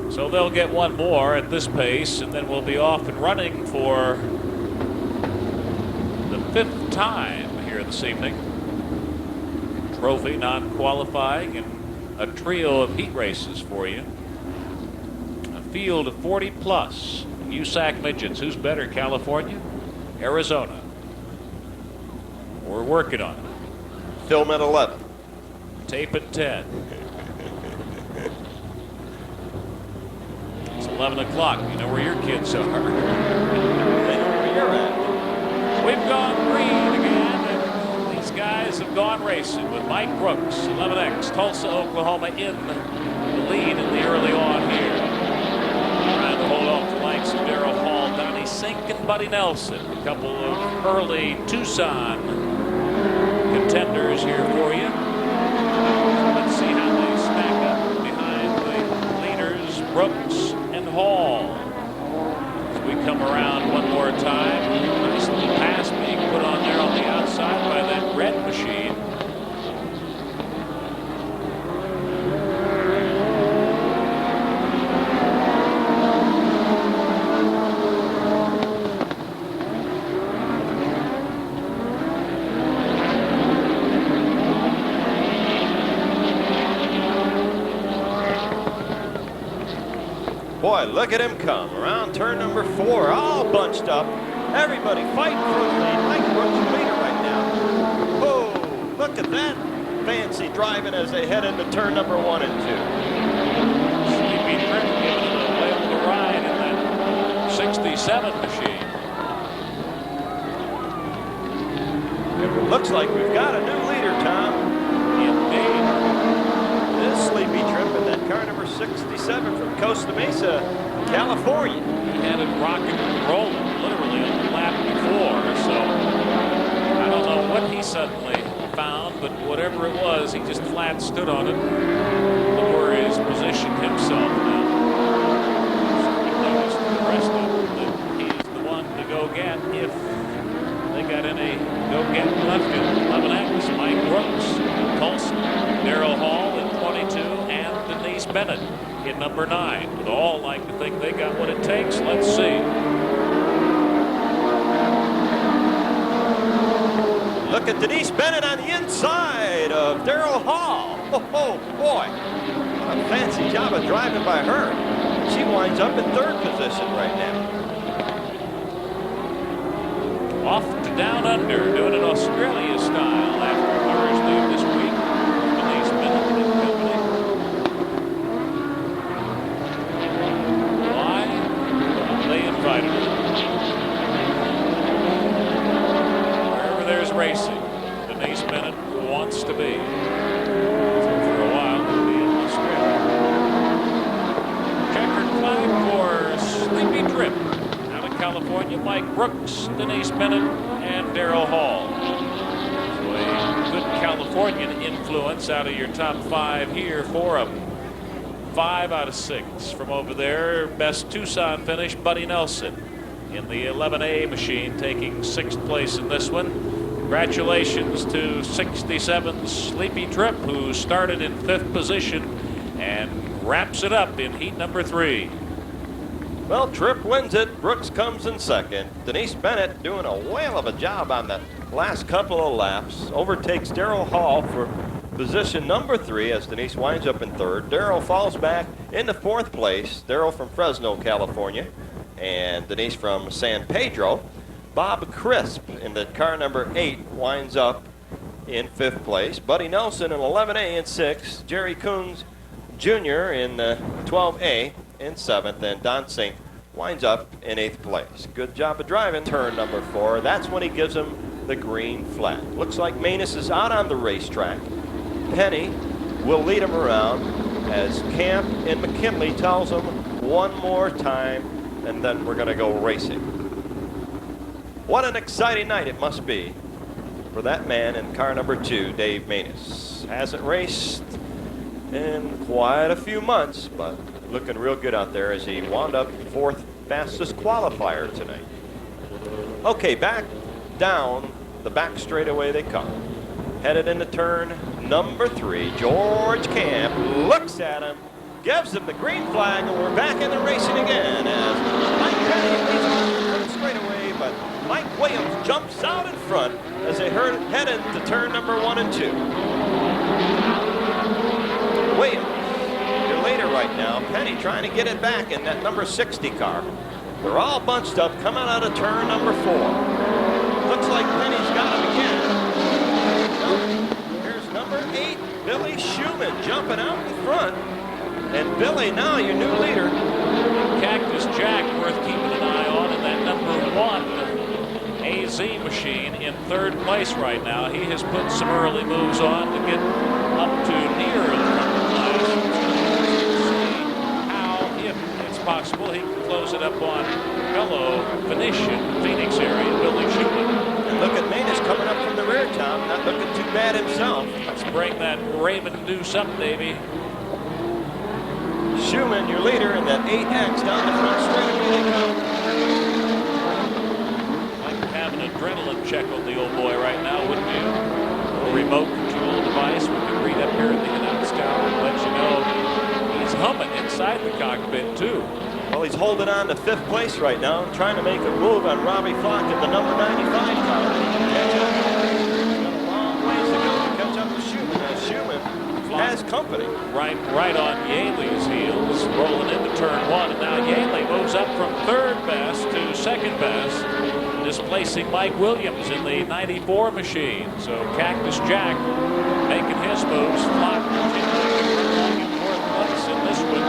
[SPEAKER 1] So they'll get one more at this pace, and then we'll be off and running for the 5th time here this evening. Trophy non-qualifying and a trio of heat races for you. A field of 40 plus. USAC Midgets. Who's better, California? Arizona. We're working on it.
[SPEAKER 7] Film at 11.
[SPEAKER 1] Tape at 10. It's 11 o'clock. You know where your kids are. They know
[SPEAKER 7] where you're at.
[SPEAKER 1] We've gone green again. And these guys have gone racing with Mike Brooks, 11X, Tulsa, Oklahoma, in the lead in the early on here. Trying to hold off the likes of Darrell Hall, Donnie Sink, and Buddy Nelson. A couple of early Tucson contenders here for you. Let's see how they stack up behind the leaders, Brooks and Hall. As we come around one more time, nice little pass being put on there on the outside by that red machine.
[SPEAKER 7] Boy, look at him come around turn number 4, all bunched up. Everybody fighting for the lead. Mike Brooks leader right now. Oh, look at that fancy driving as they head into turn number 1 and 2.
[SPEAKER 1] Sleepy Trick giving it a whale of a ride in that 67 machine.
[SPEAKER 7] It looks like we've got a new leader, Tom.
[SPEAKER 1] Indeed.
[SPEAKER 7] This Sleepy Trip in that car number 67 from Costa Mesa, California.
[SPEAKER 1] He had it rocking and rolling literally on the lap before, so I don't know what he suddenly found, but whatever it was, he just flat stood on it. Look where he's positioned himself now. Certainly noticed the rest of them that he's the one to go get if they got any go-get left in 11X. Mike Brooks, Tulsa, Darrell Hall in 22, and Denise Bennett in number 9. Would all like to think they got what it takes. Let's see.
[SPEAKER 7] Look at Denise Bennett on the inside of Darrell Hall. Oh, boy. What a fancy job of driving by her. She winds up in 3rd position right now.
[SPEAKER 1] Off to Down Under, doing it Australia style after Thursday of this week. Denise Bennett and company. Why? They invited her. Wherever there's racing, Denise Bennett wants to be. So for a while, we'll be in Australia. Checkered flag for Sleepy Trip. California, Mike Brooks, Denise Bennett, and Darrell Hall. So a good Californian influence out of your top 5 here for them. 5 out of 6 from over there. Best Tucson finish, Buddy Nelson in the 11A machine, taking 6th place in this one. Congratulations to 67 Sleepy Trip, who started in 5th position and wraps it up in heat number 3.
[SPEAKER 7] Well, Tripp wins it. Brooks comes in 2nd. Denise Bennett doing a whale of a job on the last couple of laps. Overtakes Darrell Hall for position number 3 as Denise winds up in 3rd. Darrell falls back into 4th place. Darrell from Fresno, California, and Denise from San Pedro. Bob Crisp in the car number 8 winds up in 5th place. Buddy Nelson in 11A in 6th. Jerry Coons Jr. in 12A in 7th, and Don Sink winds up in 8th place. Good job of driving. Turn number 4. That's when he gives him the green flag. Looks like Manus is out on the racetrack. Penny will lead him around as Camp and McKinley tells him one more time, and then we're going to go racing. What an exciting night it must be for that man in car number 2, Dave Manus. Hasn't raced in quite a few months, but looking real good out there as he wound up 4th fastest qualifier tonight. Okay, back down the back straightaway they come. Headed into turn number 3. George Camp looks at him, gives him the green flag, and we're back in the racing again as Mike Penny leads off the straightaway, but Mike Williams jumps out in front as they head into turn number 1 and 2. Williams, your leader right now. Penny trying to get it back in that number 60 car. They're all bunched up coming out of turn number 4. Looks like Penny's got him again. Here's number 8, Billy Schumann jumping out in front. And Billy, now your new leader.
[SPEAKER 1] Cactus Jack worth keeping an eye on in that number 1 AZ machine in 3rd place right now. He has put some early moves on to get up to near the front place. See how, if it's possible, he can close it up on fellow Venetian, Phoenix area, Billy Schumann.
[SPEAKER 7] And look at Manus coming up from the rear, Tom, not looking too bad himself.
[SPEAKER 1] Let's bring that Raven Deuce up, Davey.
[SPEAKER 7] Schumann, your leader, in that 8X down the front straightaway they come.
[SPEAKER 1] Like to have an adrenaline check on the old boy right now, wouldn't you? A remote control device we can read up here at the announce tower and let you know he's humming inside the cockpit too.
[SPEAKER 7] Well, he's holding on to 5th place right now and trying to make a move on Robbie Flock at the number 95 car. He's got a long ways to go to catch up to Schumann as Schumann has company.
[SPEAKER 1] Right on Yaley's heels, rolling into turn 1, and now Yaley moves up from 3rd best to 2nd best, displacing Mike Williams in the 94 machine. So Cactus Jack making his moves. Flock continuing in 4th place in this one.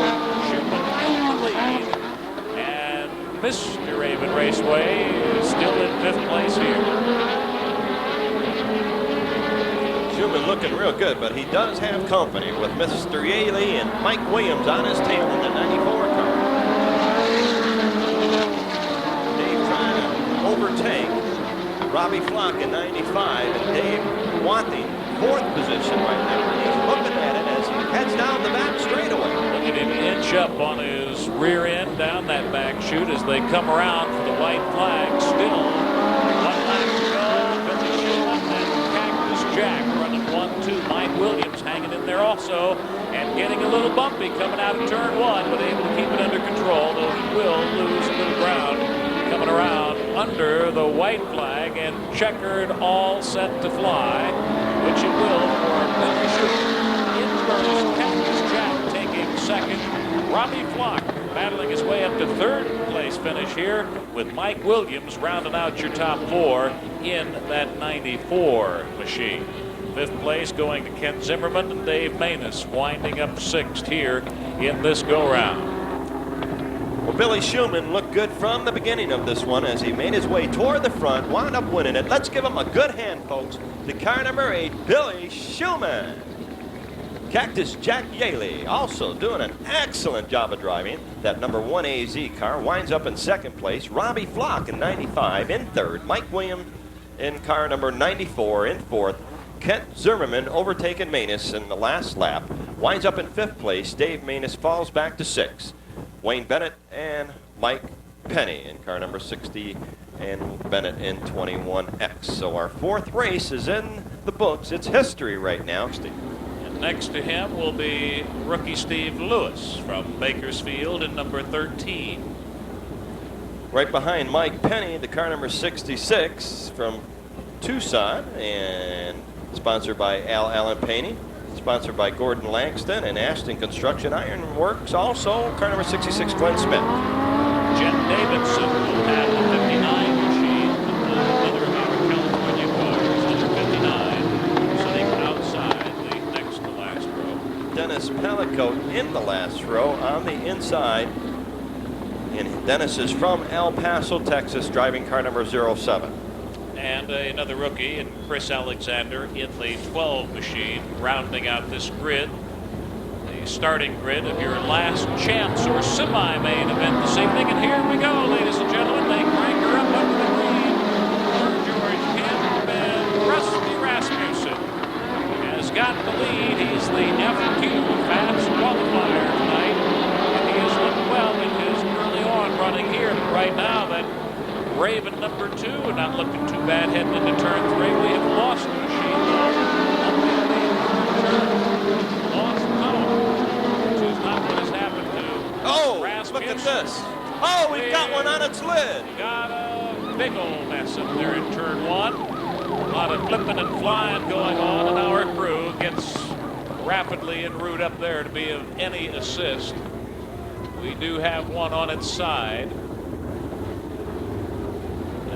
[SPEAKER 1] Schumann in the lead, and Mr. Raven Raceway is still in 5th place here.
[SPEAKER 7] Schumann looking real good, but he does have company with Mr. Yaley and Mike Williams on his tail in the 94 car. Dave trying to overtake Robbie Flock in 95, and Dave wanting 4th position right now. And he's looking at it as he heads down the back straightaway.
[SPEAKER 1] Look at him inch up on his rear end down that back chute as they come around for the white flag. Still 1 lap to go. Billy Schumann and Cactus Jack running 1-2. Mike Williams hanging in there also and getting a little bumpy coming out of turn 1, but able to keep it under control, though he will lose a little ground coming around under the white flag, and checkered all set to fly, which it will for Billy Schumann. In first, Cactus Jack taking 2nd. Robbie Flock battling his way up to 3rd place finish here, with Mike Williams rounding out your top 4 in that 94 machine. 5th place going to Ken Zimmerman and Dave Manus, winding up 6th here in this go-round.
[SPEAKER 7] Well, Billy Schumann looked good from the beginning of this one as he made his way toward the front, wound up winning it. Let's give him a good hand, folks, to car number 8, Billy Schumann. Cactus Jack Yaley also doing an excellent job of driving. That number 1 AZ car winds up in 2nd place. Robbie Flock in 95 in 3rd. Mike Williams in car number 94 in 4th. Kent Zimmerman overtaking Manus in the last lap. Winds up in 5th place. Dave Manus falls back to 6th. Wayne Bennett and Mike Penny in car number 60 and Bennett in 21X. So our 4th race is in the books. It's history right now, Steve.
[SPEAKER 1] And next to him will be rookie Steve Lewis from Bakersfield in number 13.
[SPEAKER 7] Right behind Mike Penny, the car number 66 from Tucson, and sponsored by Al Allen Painting. Sponsored by Gordon Langston and Ashton Construction Iron Works. Also, car number 66, Glenn Smith.
[SPEAKER 1] Jen Davidson will have the 59 machine with another of our California cars, number 59, sitting outside the next to last row.
[SPEAKER 7] Dennis Palicote in the last row on the inside in Dennis is from El Paso, Texas, driving car number 07.
[SPEAKER 1] And another rookie, and Chris Alexander in the 12 machine, rounding out this grid. The starting grid of your last chance or semi-main event this evening. And here we go, ladies and gentlemen. They crank her up under the green. George Campbell and Rusty Rasmussen has got the lead. He's the F2 fast qualifier tonight. And he has looked well in his early on running here. But right now, that Raven number 2, not looking too bad heading into turn 3. We have lost the machine though. Lost power, which is not what has happened to Rasmussen.
[SPEAKER 7] Look at this. Oh, we've got one on its lid.
[SPEAKER 1] Got a big old mess up there in turn 1. A lot of flipping and flying going on, and our crew gets rapidly en route up there to be of any assist. We do have one on its side.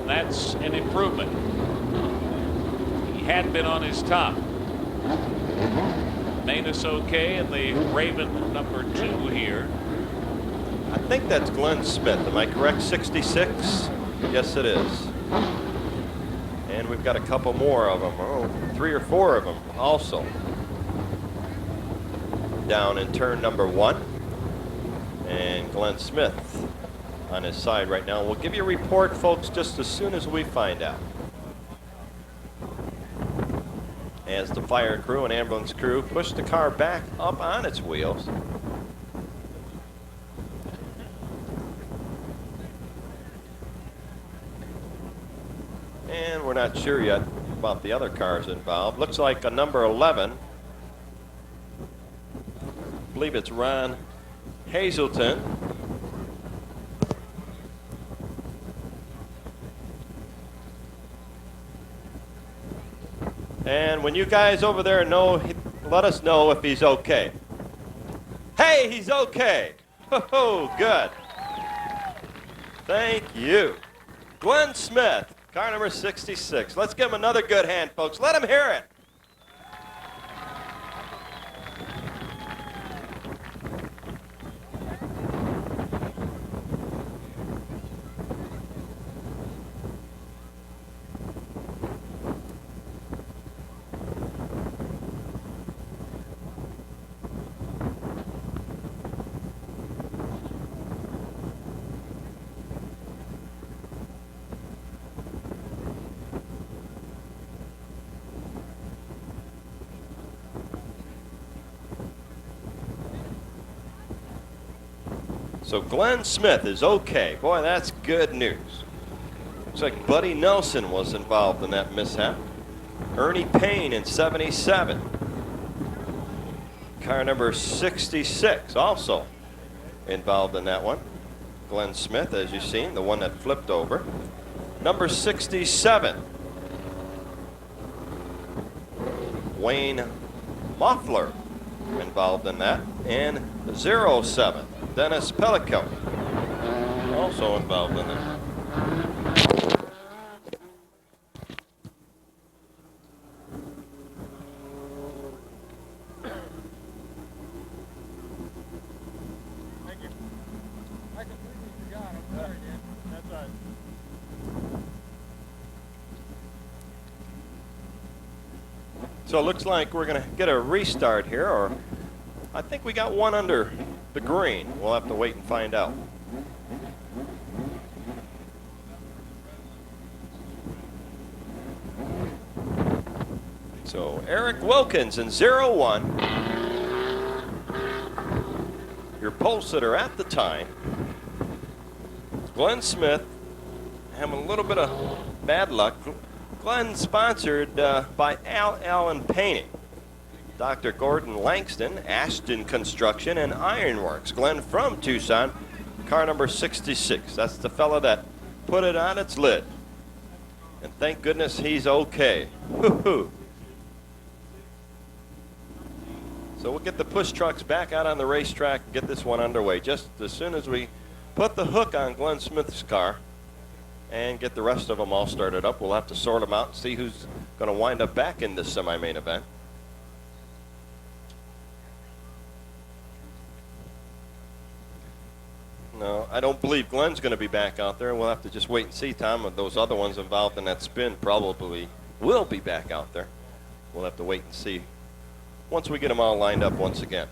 [SPEAKER 1] That's an improvement. He had been on his top. Manus okay in the Raven number 2 here.
[SPEAKER 7] I think that's Glenn Smith. Am I correct? 66? Yes, it is. And we've got a couple more of them. Oh, 3 or 4 of them also. Down in turn number 1. And Glenn Smith on his side right now. We'll give you a report, folks, just as soon as we find out. As the fire crew and ambulance crew push the car back up on its wheels. And we're not sure yet about the other cars involved. Looks like a number 11. I believe it's Ron Hazelton. And when you guys over there know, let us know if he's okay. Hey, he's okay. Oh, good. Thank you. Glenn Smith, car number 66. Let's give him another good hand, folks. Let him hear it. So Glenn Smith is okay. Boy, that's good news. Looks like Buddy Nelson was involved in that mishap. Ernie Payne in 77. Car number 66 also involved in that one. Glenn Smith, as you've seen, the one that flipped over. Number 67. Wayne Moffler involved in that. And 07. Dennis Pellico, also involved in it.
[SPEAKER 3] Thank you. I completely forgot. I'm sorry, Dan. That's all right.
[SPEAKER 7] So it looks like we're going to get a restart here, or I think we got one under the green. We'll have to wait and find out. So Eric Wilkins in 01. Your pole sitter at the time. Glenn Smith having a little bit of bad luck. Glenn sponsored by Allen Painting. Dr. Gordon Langston, Ashton Construction, and Ironworks. Glenn from Tucson, car number 66. That's the fella that put it on its lid. And thank goodness he's okay. Woo-hoo. So we'll get the push trucks back out on the racetrack and get this one underway just as soon as we put the hook on Glenn Smith's car and get the rest of them all started up. We'll have to sort them out and see who's going to wind up back in this semi-main event. No, I don't believe Glenn's going to be back out there. We'll have to just wait and see, Tom. Those other ones involved in that spin probably will be back out there. We'll have to wait and see once we get them all lined up once again.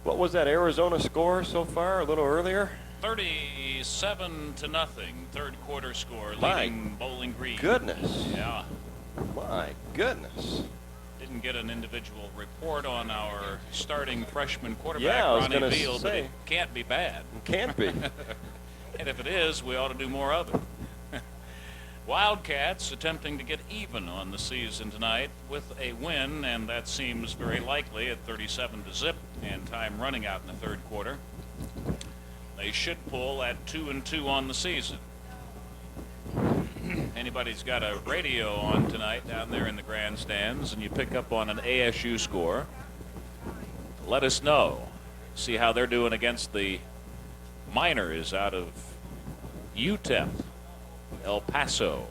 [SPEAKER 7] What was that Arizona score so far a little earlier?
[SPEAKER 1] 37-0, third quarter score,
[SPEAKER 7] My
[SPEAKER 1] leading Bowling Green.
[SPEAKER 7] Goodness.
[SPEAKER 1] Yeah.
[SPEAKER 7] My goodness.
[SPEAKER 1] Didn't get an individual report on our starting freshman quarterback,
[SPEAKER 7] Yeah, I was
[SPEAKER 1] Ronnie
[SPEAKER 7] gonna
[SPEAKER 1] Beal, but
[SPEAKER 7] say.
[SPEAKER 1] it can't be bad.
[SPEAKER 7] It can't be.
[SPEAKER 1] And if it is, we ought to do more of it. Wildcats attempting to get even on the season tonight with a win, and that seems very likely at 37-0 and time running out in the third quarter. They should pull at 2-2 on the season. Anybody's got a radio on tonight down there in the grandstands and you pick up on an ASU score, let us know. See how they're doing against the Miners out of UTEP, El Paso.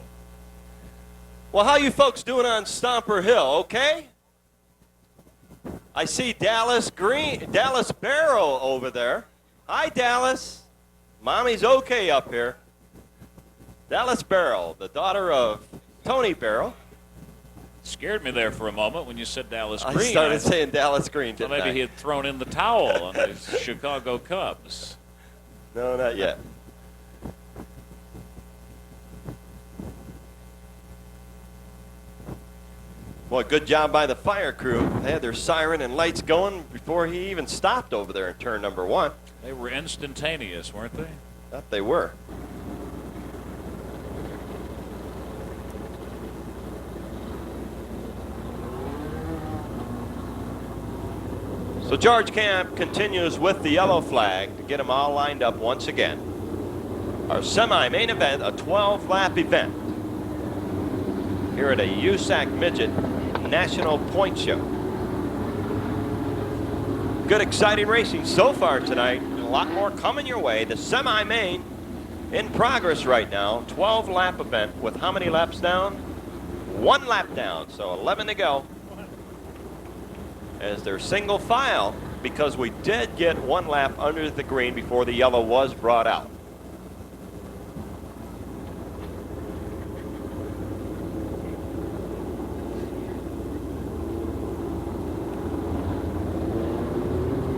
[SPEAKER 7] Well, how you folks doing on Stomper Hill, okay? I see Dallas Barrow over there. Hi, Dallas. Mommy's okay up here. Dallas Barrow, the daughter of Tony Barrow.
[SPEAKER 1] Scared me there for a moment when you said Dallas Green.
[SPEAKER 7] I started saying Dallas Green,
[SPEAKER 1] So
[SPEAKER 7] didn't
[SPEAKER 1] maybe
[SPEAKER 7] I?
[SPEAKER 1] he had thrown in the towel on the Chicago Cubs.
[SPEAKER 7] No, not yet. Well, good job by the fire crew. They had their siren and lights going before he even stopped over there in turn number 1.
[SPEAKER 1] They were instantaneous, weren't they?
[SPEAKER 7] That they were. So George Camp continues with the yellow flag to get them all lined up once again. Our semi-main event, a 12-lap event here at a USAC Midget National Point Show. Good, exciting racing so far tonight. A lot more coming your way. The semi-main in progress right now. 12-lap event with how many laps down? 1 lap down, so 11 to go. As they're single file, because we did get 1 lap under the green before the yellow was brought out.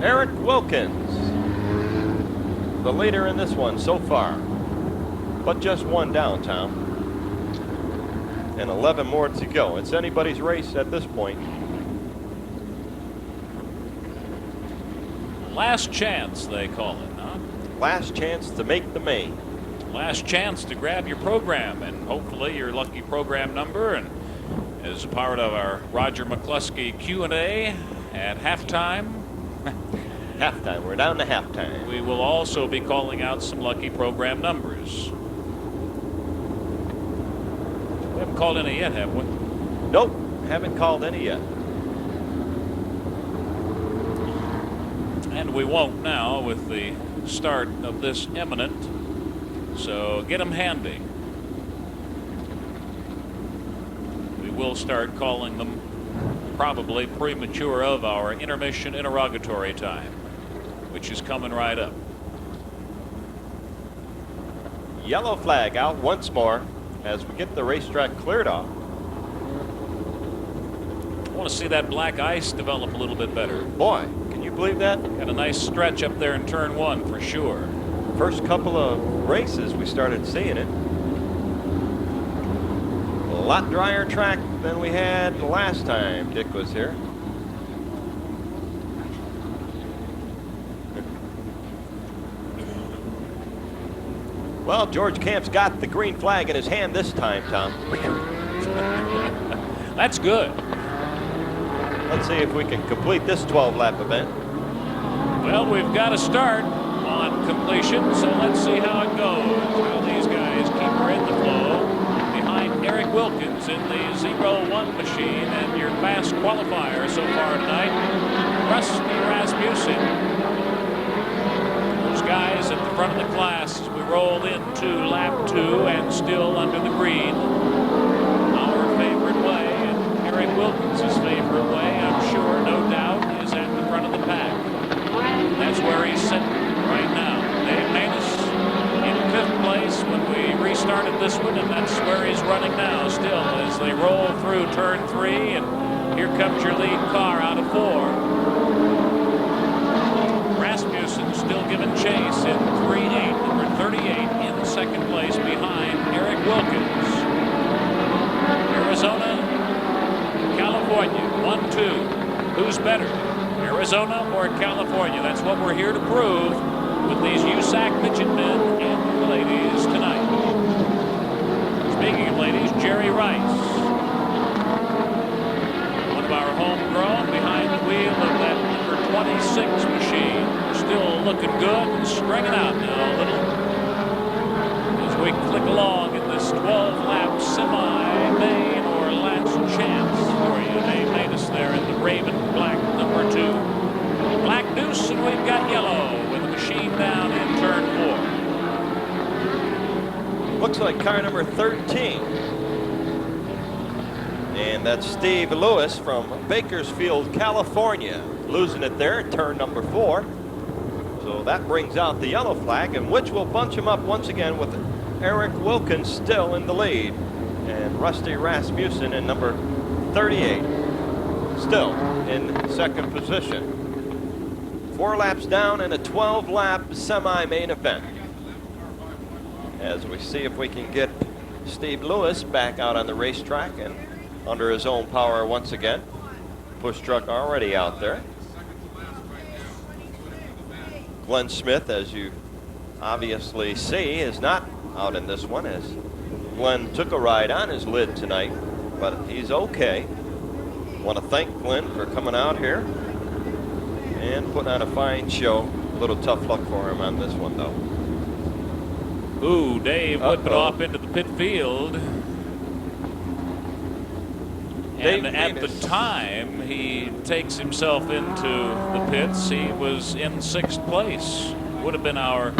[SPEAKER 7] Eric Wilkins, the leader in this one so far, but just 1 down, Tom, and 11 more to go. It's anybody's race at this point.
[SPEAKER 1] Last chance, they call it, huh?
[SPEAKER 7] Last chance to make the main.
[SPEAKER 1] Last chance to grab your program and hopefully your lucky program number. And as a part of our Roger McCluskey Q&A at halftime.
[SPEAKER 7] Halftime, we're down to halftime.
[SPEAKER 1] We will also be calling out some lucky program numbers. We haven't called any yet, have we?
[SPEAKER 7] Nope, haven't called any yet.
[SPEAKER 1] And we won't now with the start of this imminent. So get them handy. We will start calling them probably premature of our intermission interrogatory time, which is coming right up.
[SPEAKER 7] Yellow flag out once more as we get the racetrack cleared off.
[SPEAKER 1] I want to see that black ice develop a little bit better.
[SPEAKER 7] Boy, can you believe that?
[SPEAKER 1] Got a nice stretch up there in turn 1 for sure.
[SPEAKER 7] First couple of races we started seeing it. A lot drier track than we had the last time Dick was here. Well, George Camp's got the green flag in his hand this time, Tom.
[SPEAKER 1] That's good.
[SPEAKER 7] Let's see if we can complete this 12-lap event.
[SPEAKER 1] Well, we've got to start on completion, so let's see how it goes. How these guys keep her in the flow behind Eric Wilkins in the 0-1 machine, and your fast qualifier so far tonight, Rusty Rasmussen. Those guys at the front of the class as we roll into lap 2 and still under the green. Our favorite way, and Eric Wilkins' favorite way, I'm sure, no doubt, is at the front of the pack. That's where this one, and that's where he's running now still as they roll through turn 3, and here comes your lead car out of 4. Rasmussen still giving chase in 3-8, number 38 in second place behind Eric Wilkins. Arizona, California, 1-2. Who's better, Arizona or California? That's what we're here to prove with these USAC midget men and ladies tonight. Speaking of ladies, Jerry Rice, one of our homegrown, behind the wheel of that number 26 machine. Still looking good and stringing out now a little as we click along in this 12-lap semi-main or last chance for you. They made us there in the Raven Black number 2. Black deuce, and we've got yellow with the machine down in turn 4.
[SPEAKER 7] Looks like car number 13. And that's Steve Lewis from Bakersfield, California, losing it there at turn number 4. So that brings out the yellow flag, and which will bunch him up once again with Eric Wilkins still in the lead. And Rusty Rasmussen in number 38 still in second position. 4 laps down in a 12-lap semi-main event. As we see if we can get Steve Lewis back out on the racetrack and under his own power once again. Push truck already out there. Glenn Smith, as you obviously see, is not out in this one, as Glenn took a ride on his lid tonight, but he's okay. Want to thank Glenn for coming out here and putting on a fine show. A little tough luck for him on this one, though.
[SPEAKER 1] Ooh, Dave whipping off into the pit field. And at the time he takes himself into the pits, he was in 6th place. Would have been our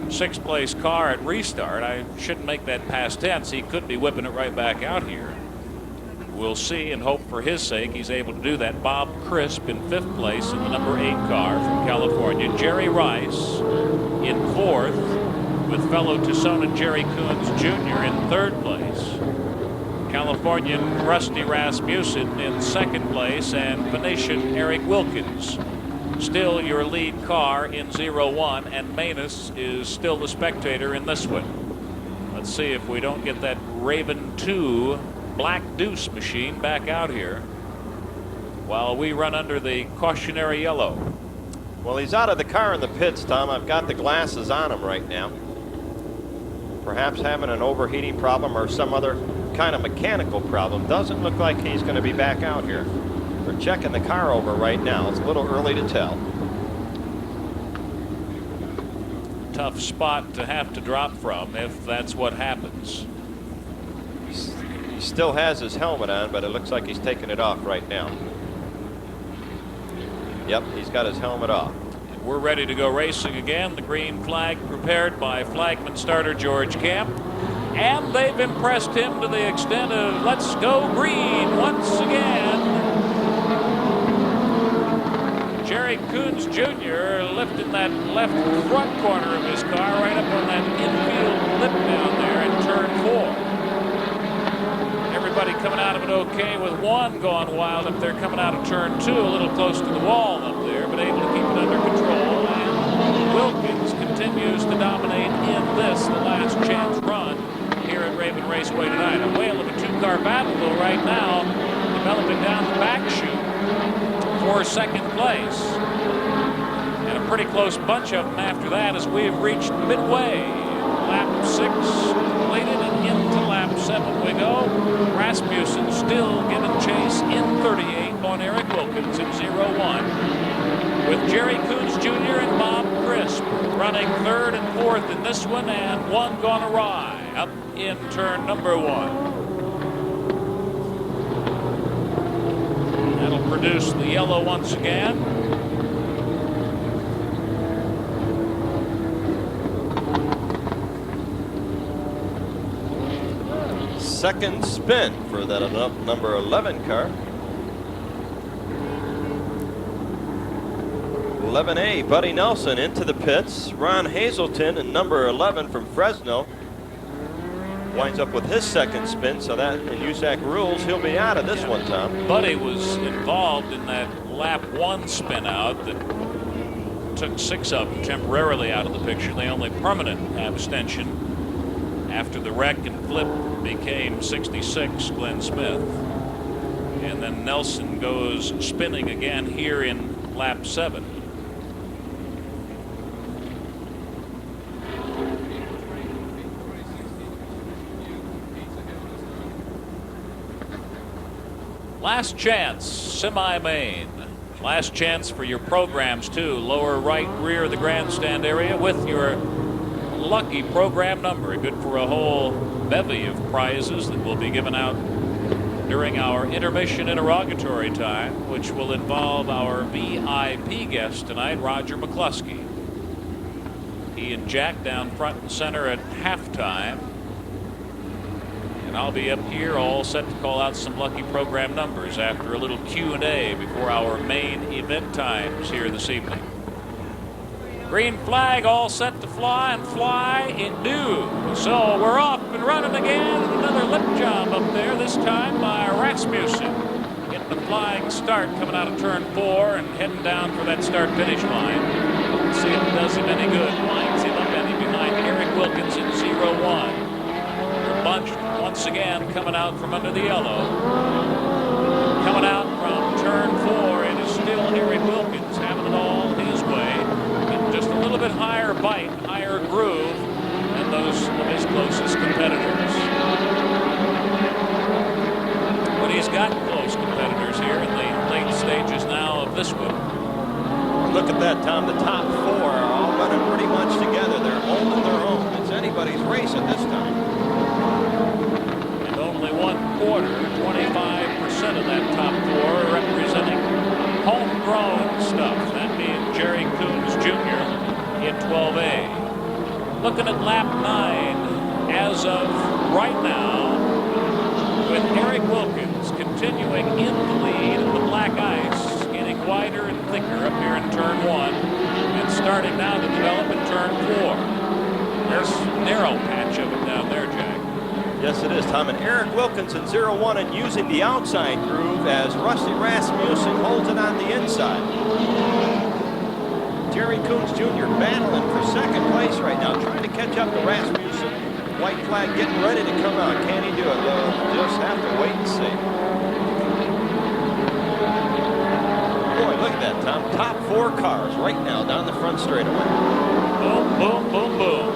[SPEAKER 1] 6th place car at restart. I shouldn't make that past tense. He could be whipping it right back out here. We'll see and hope for his sake he's able to do that. Bob Crisp in 5th place in the number 8 car from California. Jerry Rice in 4th with fellow Tucsonan Jerry Coons Jr. in 3rd place. Californian Rusty Rasmussen in 2nd place, and Venetian Eric Wilkins still your lead car in 0-1, and Manus is still the spectator in this one. Let's see if we don't get that Raven 2 Black Deuce machine back out here while we run under the cautionary yellow.
[SPEAKER 7] Well, he's out of the car in the pits, Tom. I've got the glasses on him right now. Perhaps having an overheating problem or some other kind of mechanical problem. Doesn't look like he's going to be back out here. We're checking the car over right now. It's a little early to tell.
[SPEAKER 1] Tough spot to have to drop from if that's what happens.
[SPEAKER 7] He still has his helmet on, but it looks like he's taking it off right now. Yep, he's got his helmet off.
[SPEAKER 1] We're ready to go racing again. The green flag prepared by flagman starter George Camp. And they've impressed him to the extent of let's go green once again. Jerry Coons Jr. lifting that left front corner of his car right up on that infield lip down there in turn 4. Everybody coming out of it okay, with one going wild up there coming out of turn 2, a little close to the wall up there, but able to keep it under control. And Wilkins continues to dominate in this, the last chance run here at Raven Raceway tonight. A whale of a 2-car battle though right now, developing down the back chute for 2nd place. And a pretty close bunch of them after that as we have reached midway. Lap 6 completed and into lap 7 we go. Rasmussen still giving chase in 38 on Eric Wilkins in 0-1. With Jerry Coons Jr. and Bob Crisp running 3rd and 4th in this one, and one gone awry up in turn number 1. That'll produce the yellow once again.
[SPEAKER 7] Second spin for that number 11 car. 11A, Buddy Nelson into the pits. Ron Hazelton and number 11 from Fresno. winds up with his second spin, so that in USAC rules, he'll be out of this one, Tom.
[SPEAKER 1] Buddy was involved in that lap 1 spin out that took 6 of them temporarily out of the picture. The only permanent abstention after the wreck and flip became 66, Glenn Smith. And then Nelson goes spinning again here in lap 7. Last chance, semi-main. Last chance for your programs too. Lower right rear of the grandstand area with your lucky program number. Good for a whole bevy of prizes that will be given out during our intermission interrogatory time, which will involve our VIP guest tonight, Roger McCluskey. He and Jack down front and center at halftime. And I'll be up here all set to call out some lucky program numbers after a little Q&A before our main event times here this evening. Green flag all set to fly, and fly it do. So we're off and running again. Another lip job up there, this time by Rasmussen. Getting the flying start coming out of turn 4 and heading down for that start-finish line. Let's see if it does him any good. Lines him up any behind Eric Wilkinson, 0-1. Bunch once again coming out from under the yellow. Coming out from turn 4, it is still Eric Wilkins having it all his way. And just a little bit higher bite, higher groove than those of his closest competitors. But he's got close competitors here in the late stages now of this one.
[SPEAKER 7] Look at that, Tom. The top 4 are all running pretty much together. They're holding their own. It's anybody's race at this time.
[SPEAKER 1] Only 1/4, 25% of that top 4 representing homegrown stuff. That being Jerry Coons Jr. in 12A. Looking at lap 9 as of right now, with Eric Wilkins continuing in the lead of the black ice, getting wider and thicker up here in turn 1, and starting now to develop in turn 4. There's a narrow patch of it down there, Jack.
[SPEAKER 7] Yes, it is, Tom. And Eric Wilkinson, 0-1, and using the outside groove as Rusty Rasmussen holds it on the inside. Jerry Coons Jr. battling for second place right now, trying to catch up to Rasmussen. White flag getting ready to come out. Can he do it? We'll just have to wait and see. Boy, look at that, Tom. Top 4 cars right now down the front straightaway.
[SPEAKER 1] Boom, boom, boom, boom.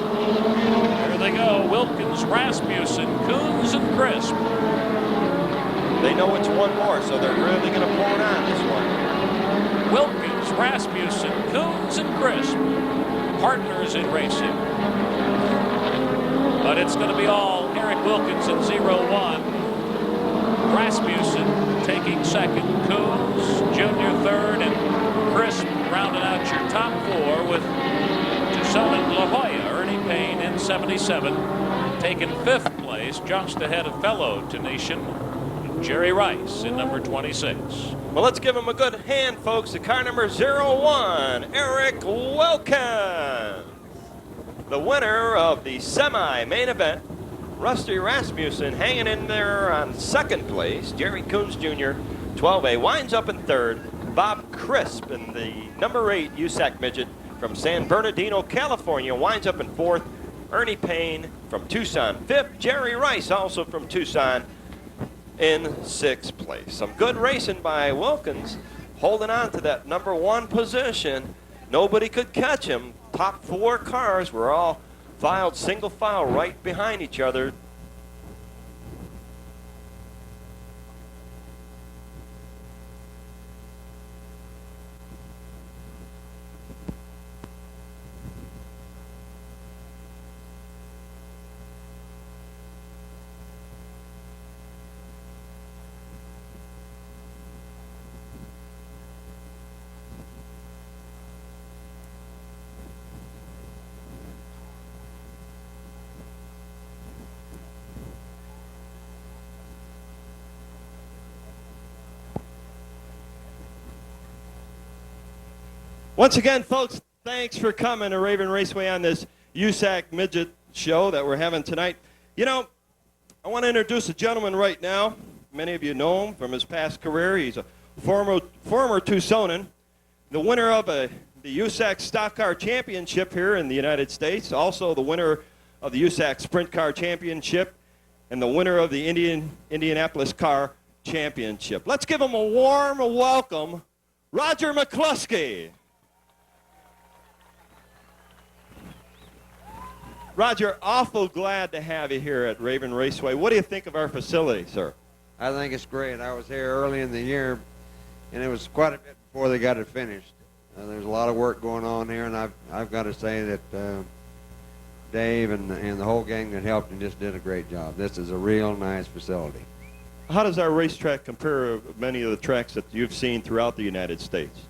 [SPEAKER 1] There they go. Wilkins, Rasmussen, Coons, and Crisp.
[SPEAKER 7] They know it's one more, so they're really going to pull it on this one.
[SPEAKER 1] Wilkins, Rasmussen, Coons, and Crisp. Partners in racing. But it's going to be all Eric Wilkinson, 0-1. Rasmussen taking second. Coons, Jr. third, and Crisp rounding out your top 4 with Tucson and La Jolla. Ernie Payne in 77, taking 5th place, just ahead of fellow Tunisian Jerry Rice in number 26.
[SPEAKER 7] Well, let's give him a good hand, folks. The car number 0-1, Eric Wilkins. The winner of the semi-main event, Rusty Rasmussen hanging in there on 2nd place. Jerry Coons Jr., 12A, winds up in 3rd. Bob Crisp in the number 8 USAC Midget from San Bernardino, California, winds up in 4th. Ernie Payne from Tucson, 5th. Jerry Rice, also from Tucson, in 6th place. Some good racing by Wilkins, holding on to that number 1 position. Nobody could catch him. Top 4 cars were all filed single file right behind each other. Once again, folks, thanks for coming to Raven Raceway on this USAC Midget show that we're having tonight. You know, I want to introduce a gentleman right now. Many of you know him from his past career. He's a former Tucsonan, the winner of the USAC Stock Car Championship here in the United States, also the winner of the USAC Sprint Car Championship, and the winner of the Indianapolis Car Championship. Let's give him a warm welcome, Roger McCluskey. Roger, awful glad to have you here at Raven Raceway. What do you think of our facility, sir?
[SPEAKER 10] I think it's great. I was here early in the year, and it was quite a bit before they got it finished. There's a lot of work going on here, and I've got to say that Dave and the whole gang that helped him just did a great job. This is a real nice facility.
[SPEAKER 7] How does our racetrack compare to many of the tracks that you've seen throughout the United States?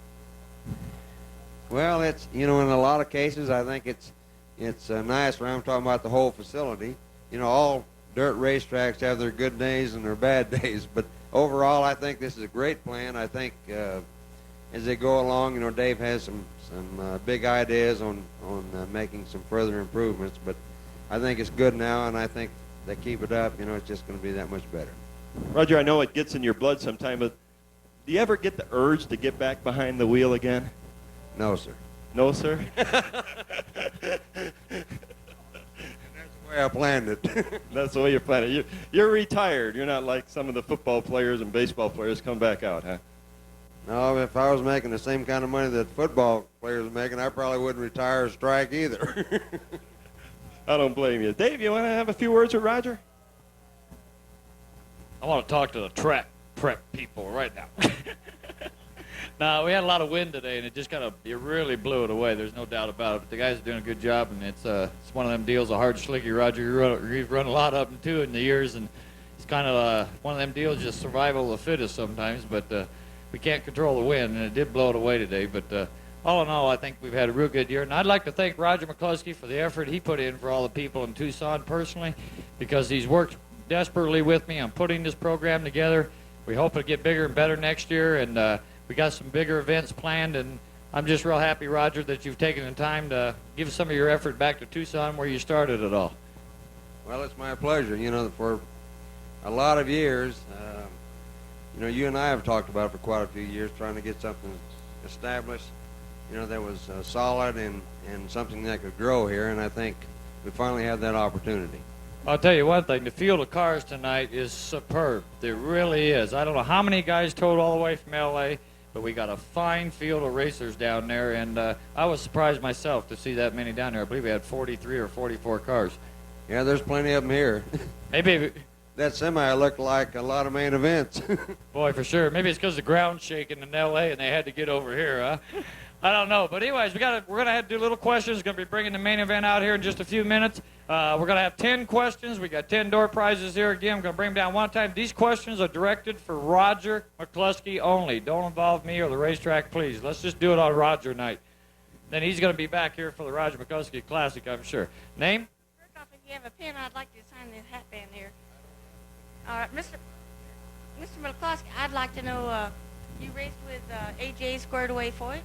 [SPEAKER 10] Well, it's, you know, in a lot of cases, I think it's nice when I'm talking about the whole facility. You know, all dirt racetracks have their good days and their bad days, but overall, I think this is a great plan. I think as they go along, you know, Dave has some big ideas on making some further improvements, but I think it's good now, and I think they keep it up, you know, it's just going to be that much better.
[SPEAKER 7] Roger, I know it gets in your blood sometime, but do you ever get the urge to get back behind the wheel again?
[SPEAKER 10] No, sir.
[SPEAKER 7] No, sir?
[SPEAKER 10] That's the way I planned it.
[SPEAKER 7] That's the way you planned it. You're retired. You're not like some of the football players and baseball players come back out, huh?
[SPEAKER 10] No, if I was making the same kind of money that football players are making, I probably wouldn't retire or strike either.
[SPEAKER 7] I don't blame you. Dave, you want to have a few words with Roger?
[SPEAKER 2] I want to talk to the track prep people right now. No, we had a lot of wind today, and it really blew it away. There's no doubt about it. But the guys are doing a good job, and it's one of them deals, a hard slicky. Roger, you've run a lot up and two in the years, and it's kind of one of them deals, just survival of the fittest sometimes. But we can't control the wind, and it did blow it away today. But all in all, I think we've had a real good year. And I'd like to thank Roger McCluskey for the effort he put in for all the people in Tucson personally, because he's worked desperately with me on putting this program together. We hope it'll get bigger and better next year, and we got some bigger events planned, and I'm just real happy, Roger, that you've taken the time to give some of your effort back to Tucson where you started it all.
[SPEAKER 10] Well, it's my pleasure. You know, for a lot of years, you know, you and I have talked about it for quite a few years, trying to get something established, you know, that was solid and something that could grow here, and I think we finally have that opportunity.
[SPEAKER 2] I'll tell you one thing, the field of cars tonight is superb. It really is. I don't know how many guys towed all the way from L.A., but we got a fine field of racers down there, and I was surprised myself to see that many down there. I believe we had 43 or 44 cars.
[SPEAKER 10] Yeah, there's plenty of them here.
[SPEAKER 2] Maybe
[SPEAKER 10] that semi looked like a lot of main events.
[SPEAKER 2] Boy, for sure. Maybe it's because the ground's shaking in L.A. and they had to get over here, huh? I don't know. But anyways, we're going to have to do little questions. Going to be bringing the main event out here in just a few minutes. We're going to have 10 questions. We got 10 door prizes here. Again, I'm going to bring them down one time. These questions are directed for Roger McCluskey only. Don't involve me or the racetrack, please. Let's just do it on Roger night. Then he's going to be back here for the Roger McCluskey Classic, I'm sure. Name?
[SPEAKER 11] First off, if you have a pen, I'd like to sign this hat band here. All right, Mr. McCluskey, I'd like to know, you raced with A.J. Squared Away Foyt,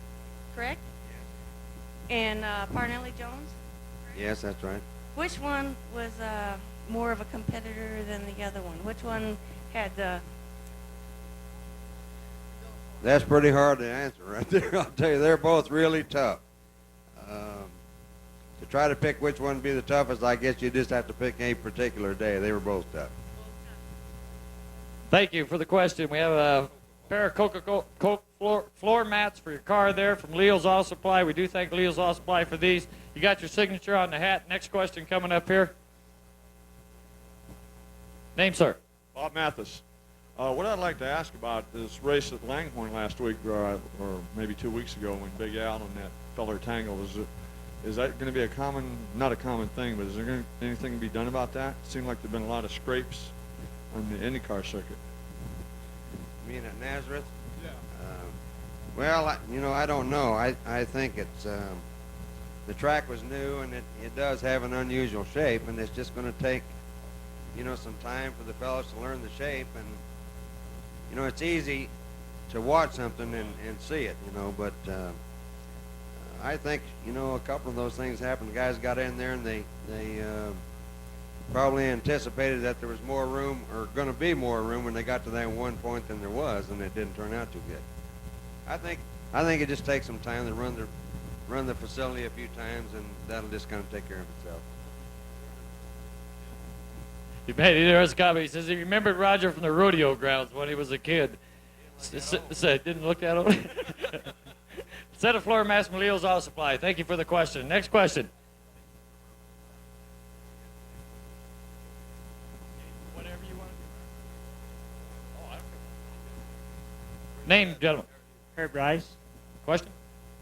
[SPEAKER 11] correct? Yes. And Parnelli Jones?
[SPEAKER 10] Yes, that's right.
[SPEAKER 11] Which one was more of a competitor than the other one? Which one had the...
[SPEAKER 10] That's pretty hard to answer right there. I'll tell you, they're both really tough. To try to pick which one would be the toughest, I guess you just have to pick a particular day. They were both tough.
[SPEAKER 2] Thank you for the question. We have a pair of Coke floor mats for your car there from Leo's Auto Supply. We do thank Leo's Auto Supply for these. You got your signature on the hat. Next question coming up here. Name, sir?
[SPEAKER 12] Bob Mathis. What I'd like to ask about this race at Langhorne last week, or maybe 2 weeks ago, when Big Al and that feller tangled. Is that going to be not a common thing, but is there anything to be done about that? It seemed like there've been a lot of scrapes on the IndyCar circuit.
[SPEAKER 10] You mean at Nazareth?
[SPEAKER 12] Yeah.
[SPEAKER 10] Well, I don't know. I think it's the track was new, and it does have an unusual shape, and it's just going to take, some time for the fellows to learn the shape. And, it's easy to watch something and see it, but I think, a couple of those things happened. The guys got in there, and they probably anticipated that there was more room, or going to be more room when they got to that one point than there was, and it didn't turn out too good. I think it just takes some time to run the facility a few times, and that'll just kind of take care of itself.
[SPEAKER 2] He made an interesting comment. He says he remembered Roger from the rodeo grounds when he was a kid. Didn't look that over. Set of floor mats, Malil's Auto Supply. Thank you for the question. Next question. Whatever you want to do. Name, gentlemen.
[SPEAKER 13] Herb Rice.
[SPEAKER 2] Question?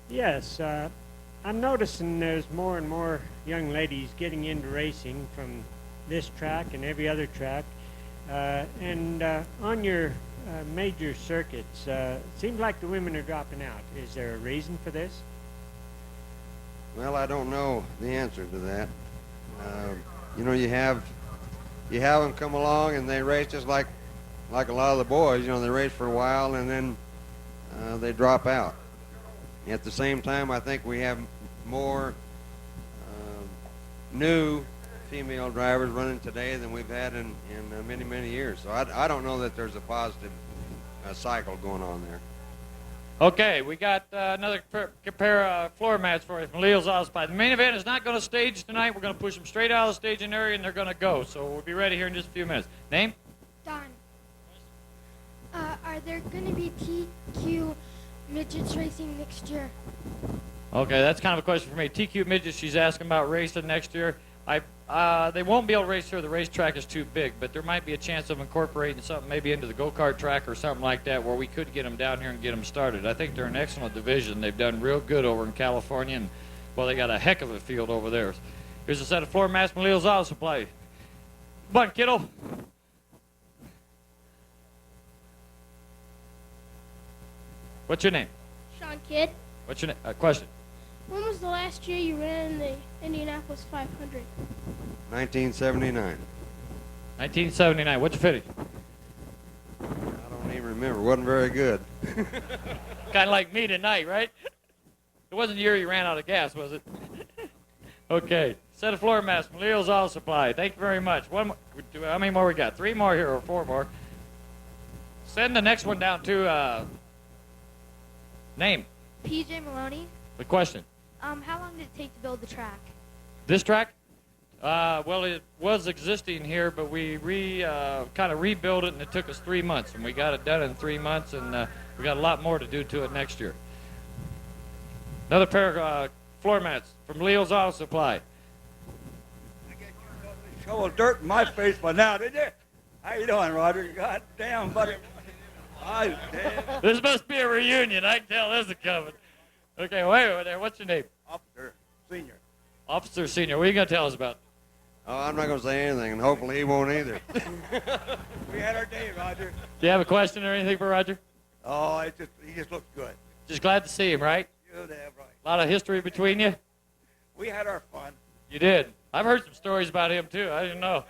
[SPEAKER 13] Yes, I'm noticing there's more and more young ladies getting into racing from this track and every other track. And on your major circuits, seems like the women are dropping out. Is there a reason for this?
[SPEAKER 10] Well, I don't know the answer to that. You know, you have them come along and they race just like a lot of the boys. You know, they race for a while and then they drop out. At the same time, I think we have more new female drivers running today than we've had in many, many years. So I don't know that there's a positive cycle going on there.
[SPEAKER 2] Okay, we got another pair of floor mats for you from Leo's Auto Supply. The main event is not going to stage tonight. We're going to push them straight out of the staging area, and they're going to go. So we'll be ready here in just a few minutes. Name?
[SPEAKER 14] Don. Are there going to be TQ Midgets racing next year?
[SPEAKER 2] Okay, that's kind of a question for me. TQ Midgets, she's asking about racing next year. They won't be able to race here. The racetrack is too big, but there might be a chance of incorporating something maybe into the go-kart track or something like that where we could get them down here and get them started. I think they're an excellent division. They've done real good over in California, and, well, they got a heck of a field over there. Here's a set of floor mats from Leo's Auto Supply. Come on, kiddo. What's your name?
[SPEAKER 14] Sean Kidd.
[SPEAKER 2] What's your name? Question.
[SPEAKER 14] When was the last year you ran the Indianapolis 500?
[SPEAKER 10] 1979.
[SPEAKER 2] 1979. What's your finish?
[SPEAKER 10] I don't even remember. Wasn't very good.
[SPEAKER 2] Kind of like me tonight, right? It wasn't the year you ran out of gas, was it? Okay. Set of floor mats from Leo's Auto Supply. Thank you very much. One more. How many more we got? 3 more here or 4 more? Send the next one down to name.
[SPEAKER 14] PJ Maloney.
[SPEAKER 2] The question.
[SPEAKER 14] How long did it take to build the track?
[SPEAKER 2] This track? Well, it was existing here, but we kind of rebuilt it, and it took us 3 months, and we got it done in 3 months, and we got a lot more to do to it next year. Another pair of floor mats from Leo's Auto Supply.
[SPEAKER 15] Shovel dirt in my face by now, did you? How you doing, Roger? God damn, buddy.
[SPEAKER 2] This must be a reunion. I can tell this is coming. Okay, wait over there. What's your name?
[SPEAKER 15] Officer Senior.
[SPEAKER 2] Officer Senior. What are you going to tell us about?
[SPEAKER 10] Oh, I'm not going to say anything, and hopefully he won't either.
[SPEAKER 15] We had our day, Roger.
[SPEAKER 2] Do you have a question or anything for Roger?
[SPEAKER 15] Oh, he just looks good.
[SPEAKER 2] Just glad to see him, right?
[SPEAKER 15] You're damn right.
[SPEAKER 2] A lot of history between you?
[SPEAKER 15] We had our fun.
[SPEAKER 2] You did. I've heard some stories about him, too. I didn't know.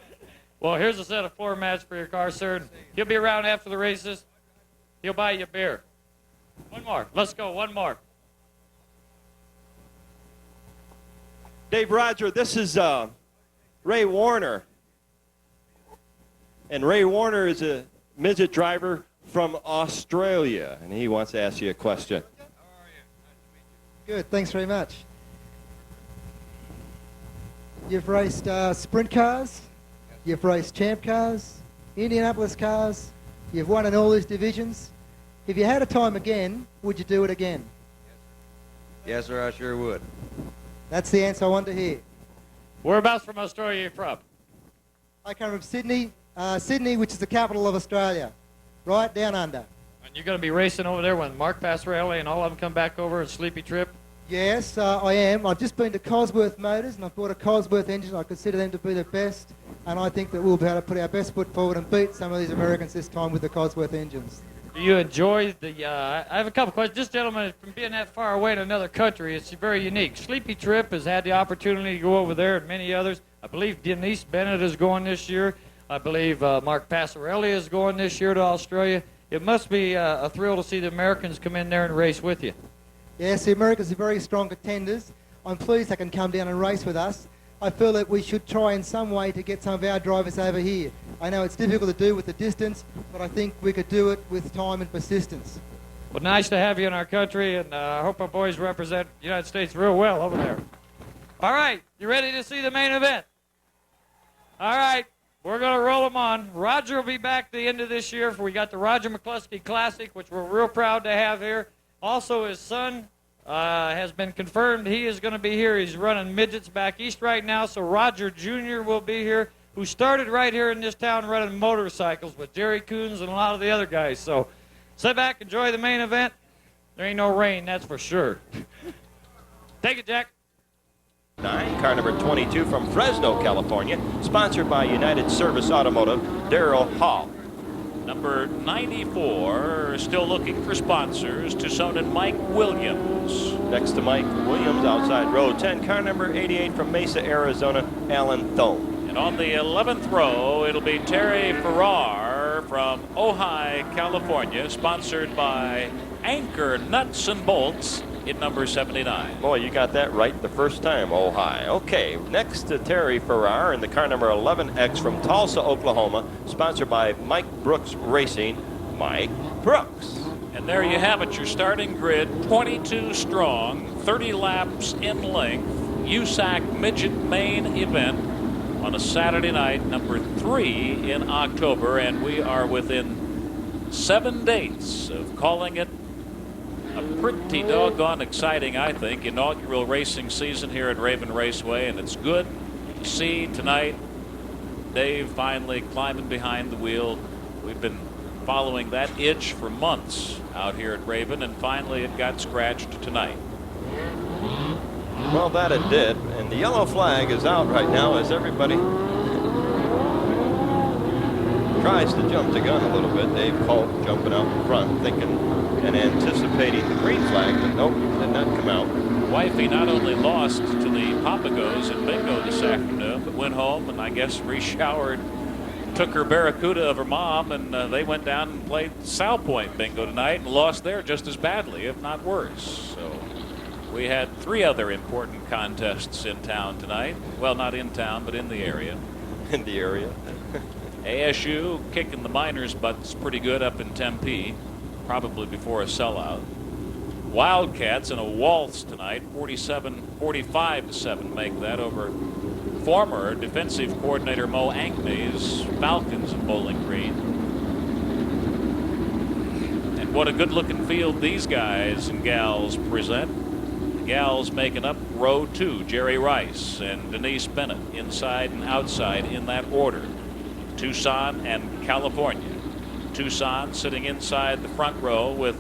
[SPEAKER 2] Well, here's a set of floor mats for your car, sir. He'll be around after the races. He'll buy you a beer. One more. Let's go. One more.
[SPEAKER 7] Dave Roger, this is Ray Warner. And Ray Warner is a midget driver from Australia, and he wants to ask you a question.
[SPEAKER 16] Good, thanks very much. You've raced sprint cars, you've raced champ cars, Indianapolis cars, you've won in all these divisions. If you had a time again, would you do it again?
[SPEAKER 10] Yes, sir, I sure would.
[SPEAKER 16] That's the answer I wanted to hear.
[SPEAKER 2] Whereabouts from Australia are you from?
[SPEAKER 16] I come from Sydney, Sydney, which is the capital of Australia, right down under.
[SPEAKER 2] And you're going to be racing over there when Mark Passarelli and all of them come back over a sleepy trip?
[SPEAKER 16] Yes, I am. I've just been to Cosworth Motors, and I've bought a Cosworth engine. I consider them to be the best, and I think that we'll be able to put our best foot forward and beat some of these Americans this time with the Cosworth engines.
[SPEAKER 2] Do you enjoy the, I have a couple questions. This gentleman, from being that far away in another country, it's very unique. Sleepy Trip has had the opportunity to go over there, and many others. I believe Denise Bennett is going this year. I believe Mark Passarelli is going this year to Australia. It must be a thrill to see the Americans come in there and race with you.
[SPEAKER 16] Yes, the Americans are very strong contenders. I'm pleased they can come down and race with us. I feel that we should try in some way to get some of our drivers over here. I know it's difficult to do with the distance, but I think we could do it with time and persistence.
[SPEAKER 2] Well, nice to have you in our country, and I hope our boys represent the United States real well over there. All right, you ready to see the main event? All right, we're going to roll them on. Roger will be back at the end of this year. We got the Roger McCluskey Classic, which we're real proud to have here. Also, his son has been confirmed he is going to be here. He's running Midgets back east right now, so Roger Jr. will be here, who started right here in this town running motorcycles with Jerry Coons and a lot of the other guys. So sit back, enjoy the main event. There ain't no rain, that's for sure. Take it, Jack.
[SPEAKER 7] 9, car number 22 from Fresno, California, sponsored by United Service Automotive, Darrell Hall.
[SPEAKER 1] Number 94, still looking for sponsors, Tucson and Mike Williams.
[SPEAKER 7] Next to Mike Williams, outside row 10, car number 88 from Mesa, Arizona, Alan Thome.
[SPEAKER 1] And on the 11th row, it'll be Terry Farrar from Ojai, California, sponsored by Anchor Nuts and Bolts in number 79.
[SPEAKER 7] Boy, you got that right the first time, Ojai. Okay, next to Terry Farrar in the car number 11X from Tulsa, Oklahoma, sponsored by Mike Brooks Racing, Mike Brooks.
[SPEAKER 1] And there you have it, your starting grid, 22 strong, 30 laps in length, USAC Midget main event on a Saturday night, number 3 in October, and we are within 7 dates of calling it a pretty doggone exciting, I think, inaugural racing season here at Raven Raceway, and it's good to see tonight Dave finally climbing behind the wheel. We've been following that itch for months out here at Raven, and finally it got scratched tonight.
[SPEAKER 7] Well, that it did, and the yellow flag is out right now as everybody tries to jump the gun a little bit. Dave Culp jumping out in front, thinking and anticipating the green flag, but nope, did not come out.
[SPEAKER 1] Wifey not only lost to the Papagos in bingo this afternoon, but went home and I guess re-showered, took her Barracuda of her mom, and they went down and played Sow Point bingo tonight and lost there just as badly, if not worse. So we had 3 other important contests in town tonight. Well, not in town, but in the area.
[SPEAKER 7] In the area.
[SPEAKER 1] ASU kicking the Miners' butts pretty good up in Tempe, probably before a sellout. Wildcats in a waltz tonight, 45-7 make that over former defensive coordinator Mo Ankney's Falcons of Bowling Green. And what a good-looking field these guys and gals present. The gals making up row 2, Jerry Rice and Denise Bennett, inside and outside in that order. Tucson and California. Tucson sitting inside the front row with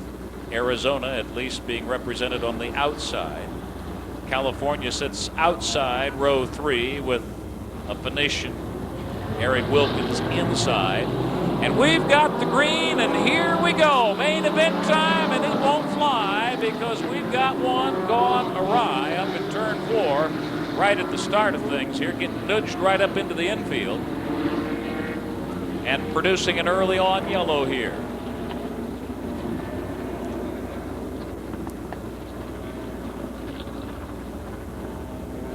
[SPEAKER 1] Arizona at least being represented on the outside. California sits outside row 3 with a Phoenician, Eric Wilkins, inside. And we've got the green, and here we go. Main event time, and it won't fly because we've got one gone awry up in turn 4 right at the start of things here, getting nudged right up into the infield and producing an early on yellow here.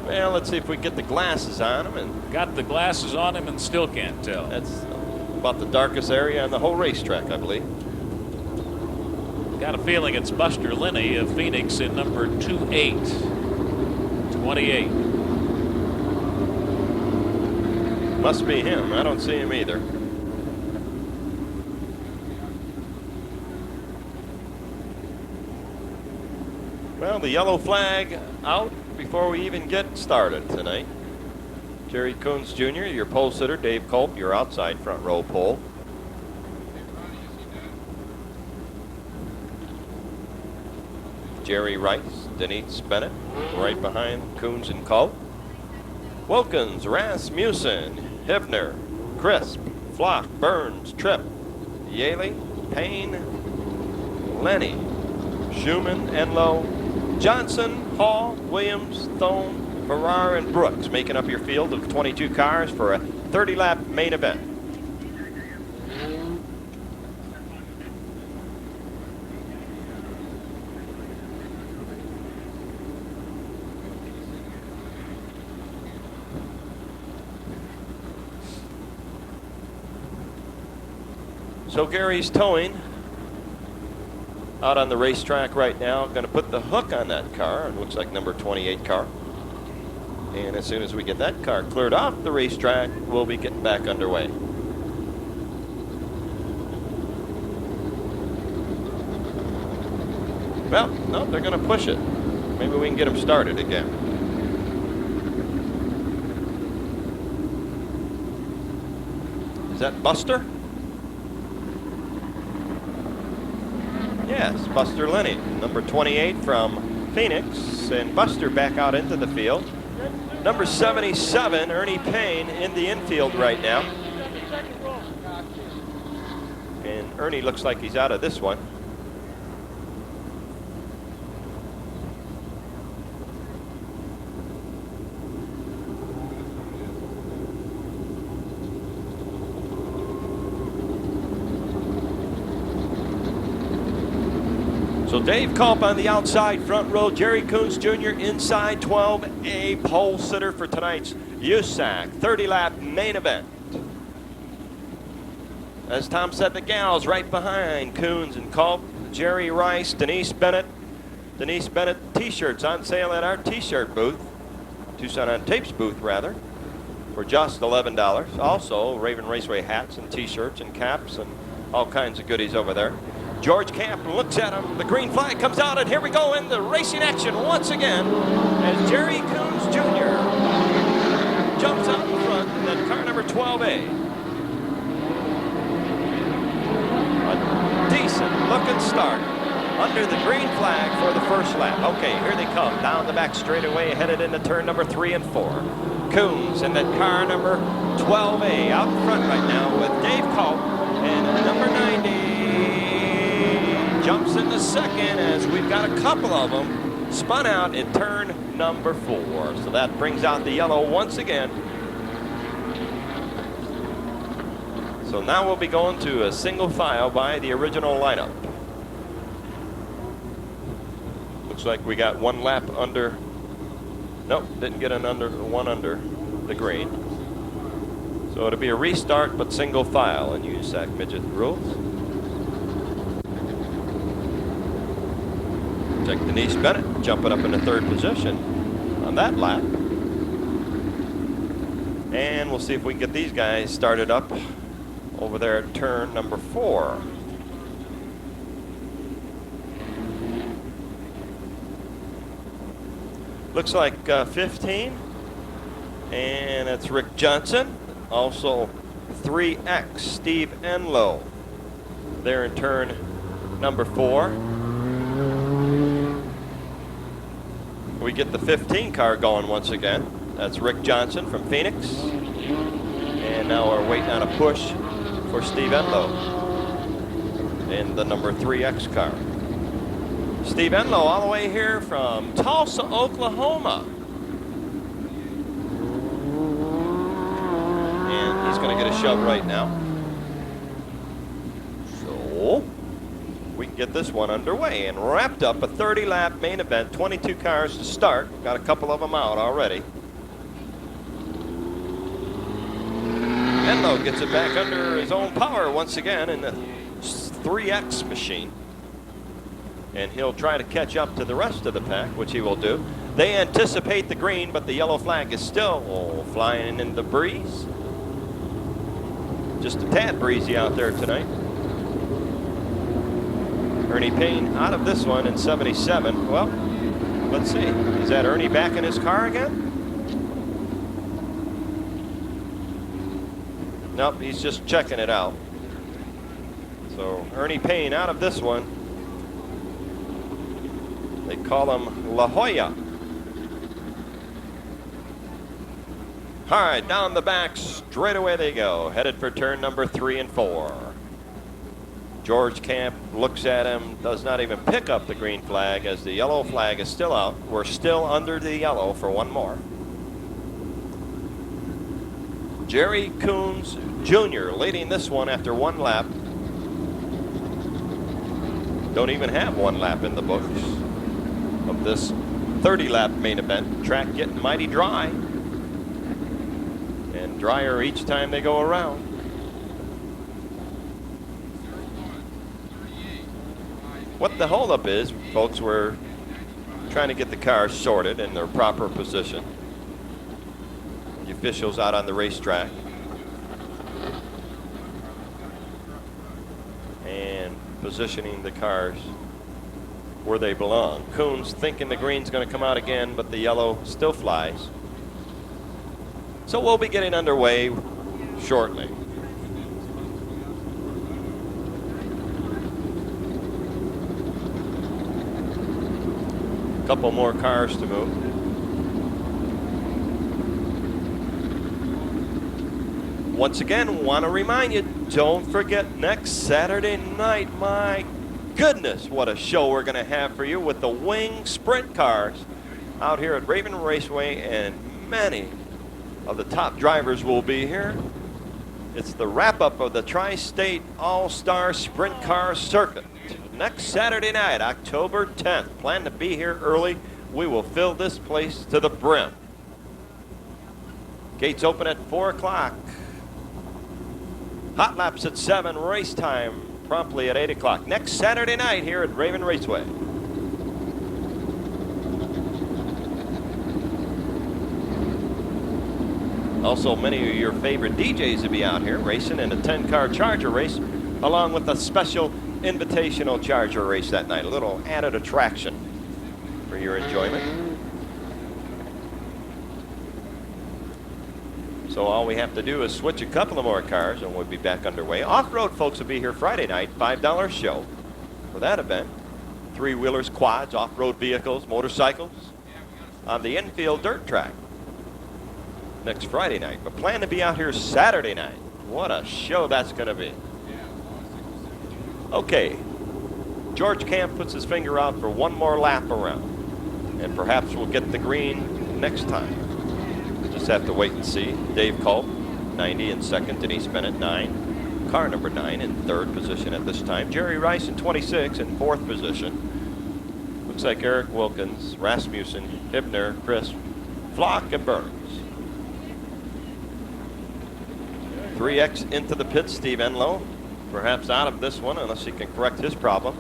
[SPEAKER 7] Well, let's see if we get the glasses on him. And
[SPEAKER 1] got the glasses on him and still can't tell.
[SPEAKER 7] That's about the darkest area on the whole racetrack, I believe.
[SPEAKER 1] Got a feeling it's Buster Linney of Phoenix in number 28.
[SPEAKER 7] Must be him. I don't see him either. Well, the yellow flag out before we even get started tonight. Jerry Coons Jr., your pole sitter. Dave Culp, your outside front row pole. Jerry Rice, Denise Bennett, right behind Coons and Culp. Wilkins, Rasmussen, Hibner, Crisp, Flock, Burns, Tripp, Yaley, Payne, Lenny, Schumann, Enlow, Johnson, Hall, Williams, Thome, Farrar, and Brooks making up your field of 22 cars for a 30-lap main event. So Gary's towing out on the racetrack right now. Going to put the hook on that car. It looks like number 28 car. And as soon as we get that car cleared off the racetrack, we'll be getting back underway. Well, no, they're going to push it. Maybe we can get them started again. Is that Buster? Yes, Buster Lenny, number 28 from Phoenix, and Buster back out into the field. Number 77, Ernie Payne, in the infield right now. And Ernie looks like he's out of this one. So Dave Culp on the outside front row, Jerry Coons Jr. inside 12A pole sitter for tonight's USAC 30-lap main event. As Tom said, the gals right behind Coons and Culp, Jerry Rice, Denise Bennett. Denise Bennett t-shirts on sale at our t-shirt booth, Tucson on Tapes booth rather, for just $11. Also Raven Raceway hats and t-shirts and caps and all kinds of goodies over there. George Camp looks at him. The green flag comes out, and here we go in the racing action once again as Jerry Coons Jr. jumps out in front in that car number 12A. A decent looking start under the green flag for the first lap. Okay, here they come down the back straightaway, headed into turn number 3 and 4. Coons in that car number 12A out in front right now with Dave Culp and number 90. Jumps into second as we've got a couple of them spun out in turn number 4. So that brings out the yellow once again. So now we'll be going to a single file by the original lineup. Looks like we got one lap under. Nope, didn't get an one under the green. So it'll be a restart, but single file in USAC midget rules. Check Denise Bennett jumping up into third position on that lap. And we'll see if we can get these guys started up over there at turn number 4. Looks like 15. And that's Rick Johnson. Also 3X Steve Enlow there in turn number 4. We get the 15 car going once again. That's Rick Johnson from Phoenix. And now we're waiting on a push for Steve Enlow in the number 3X car. Steve Enlow all the way here from Tulsa, Oklahoma. And he's going to get a shove right now. So we can get this one underway and wrapped up a 30-lap main event, 22 cars to start. Got a couple of them out already. Enlow gets it back under his own power once again in the 3X machine. And he'll try to catch up to the rest of the pack, which he will do. They anticipate the green, but the yellow flag is still flying in the breeze. Just a tad breezy out there tonight. Ernie Payne out of this one in 77. Well, let's see. Is that Ernie back in his car again? Nope, he's just checking it out. So Ernie Payne out of this one. They call him La Jolla. All right, down the back, straight away they go. Headed for turn number 3 and 4. George Camp looks at him, does not even pick up the green flag as the yellow flag is still out. We're still under the yellow for one more. Jerry Coons Jr. leading this one after one lap. Don't even have one lap in the books of this 30-lap main event. Track getting mighty dry. And drier each time they go around.
[SPEAKER 17] What the holdup is, folks, we're trying to get the cars sorted in their proper position. The officials out on the racetrack. And positioning the cars where they belong. Coons thinking the green's going to come out again, but the yellow still flies. So we'll be getting underway shortly. A couple more cars to move. Once again, want to remind you, don't forget next Saturday night, my goodness, what a show we're going to have for you with the wing sprint cars out here at Raven Raceway, and many of the top drivers will be here. It's the wrap-up of the Tri-State All-Star Sprint Car Circuit. Next Saturday night, October 10th. Plan to be here early. We will fill this place to the brim. Gates open at 4 o'clock. Hot laps at 7, race time promptly at 8 o'clock. Next Saturday night here at Raven Raceway. Also, many of your favorite DJs will be out here racing in a 10-car Charger race, along with a special invitational Charger race that night. A little added attraction for your enjoyment. So all we have to do is switch a couple of more cars and we'll be back underway. Off-road folks will be here Friday night, $5 show for that event. Three-wheelers, quads, off-road vehicles, motorcycles on the infield dirt track next Friday night. But plan to be out here Saturday night. What a show that's going to be. Okay, George Camp puts his finger out for one more lap around, and perhaps we'll get the green next time. Just have to wait and see. Dave Culp, 90 in second. Denise Bennett, 9. Car number 9 in third position at this time. Jerry Rice in 26 in fourth position. Looks like Eric Wilkins, Rasmussen, Hibner, Chris, Flock, and Burns. 3X into the pit, Steve Enlow. Perhaps out of this one, unless he can correct his problem.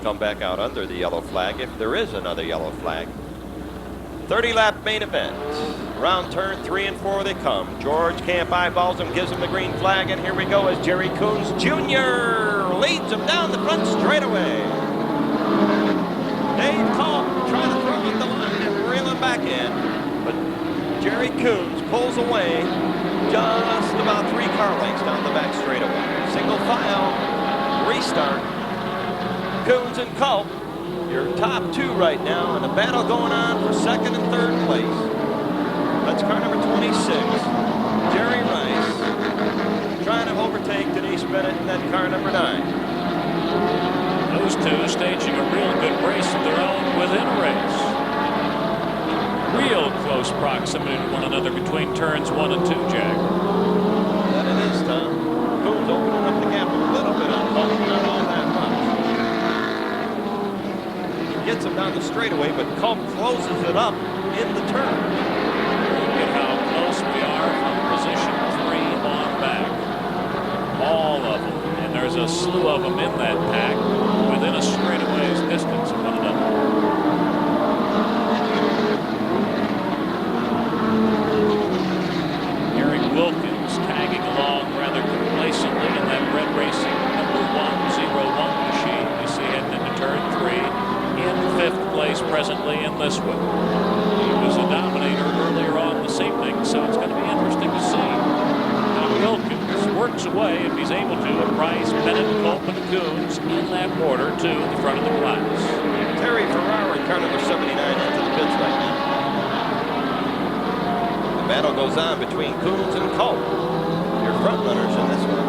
[SPEAKER 17] Come back out under the yellow flag, if there is another yellow flag. 30-lap main event. Round turn 3 and 4 they come. George Camp eyeballs him, gives him the green flag, and here we go as Jerry Coons Jr. leads him down the front straightaway. Dave Culp trying to throw at the line and reel him back in, but Jerry Coons pulls away just about 3 car lengths down the back straightaway. Single file, restart. Coons and Culp, your top 2 right now, and a battle going on for second and third place. That's car number 26, Jerry Rice, trying to overtake Denise Bennett in that car number 9.
[SPEAKER 1] Those two staging a real good race of their own within a race. Real close proximity to one another between turns 1 and 2, Jack.
[SPEAKER 17] That it is, Tom. Coons opening up the gap a little bit on Culp, not all that much. He gets him down the straightaway, but Culp closes it up in the turn.
[SPEAKER 1] Look at how close we are from position 3 on back. All of them. And there's a slew of them in that pack within a straightaway's distance of one another. Eric Wilkins tagging along rather complacently in that red racing number 101 machine. You see heading into turn 3 in 5th place presently in this one. He was a dominator earlier on this evening, so it's going to be interesting to see how Wilkins works away if he's able to at Rice, Bennett, Culp, and Coons in that order to the front of the class.
[SPEAKER 17] Terry Ferrara, car number 79, into the pits right now. The battle goes on between Coons and Culp, your front runners in this one.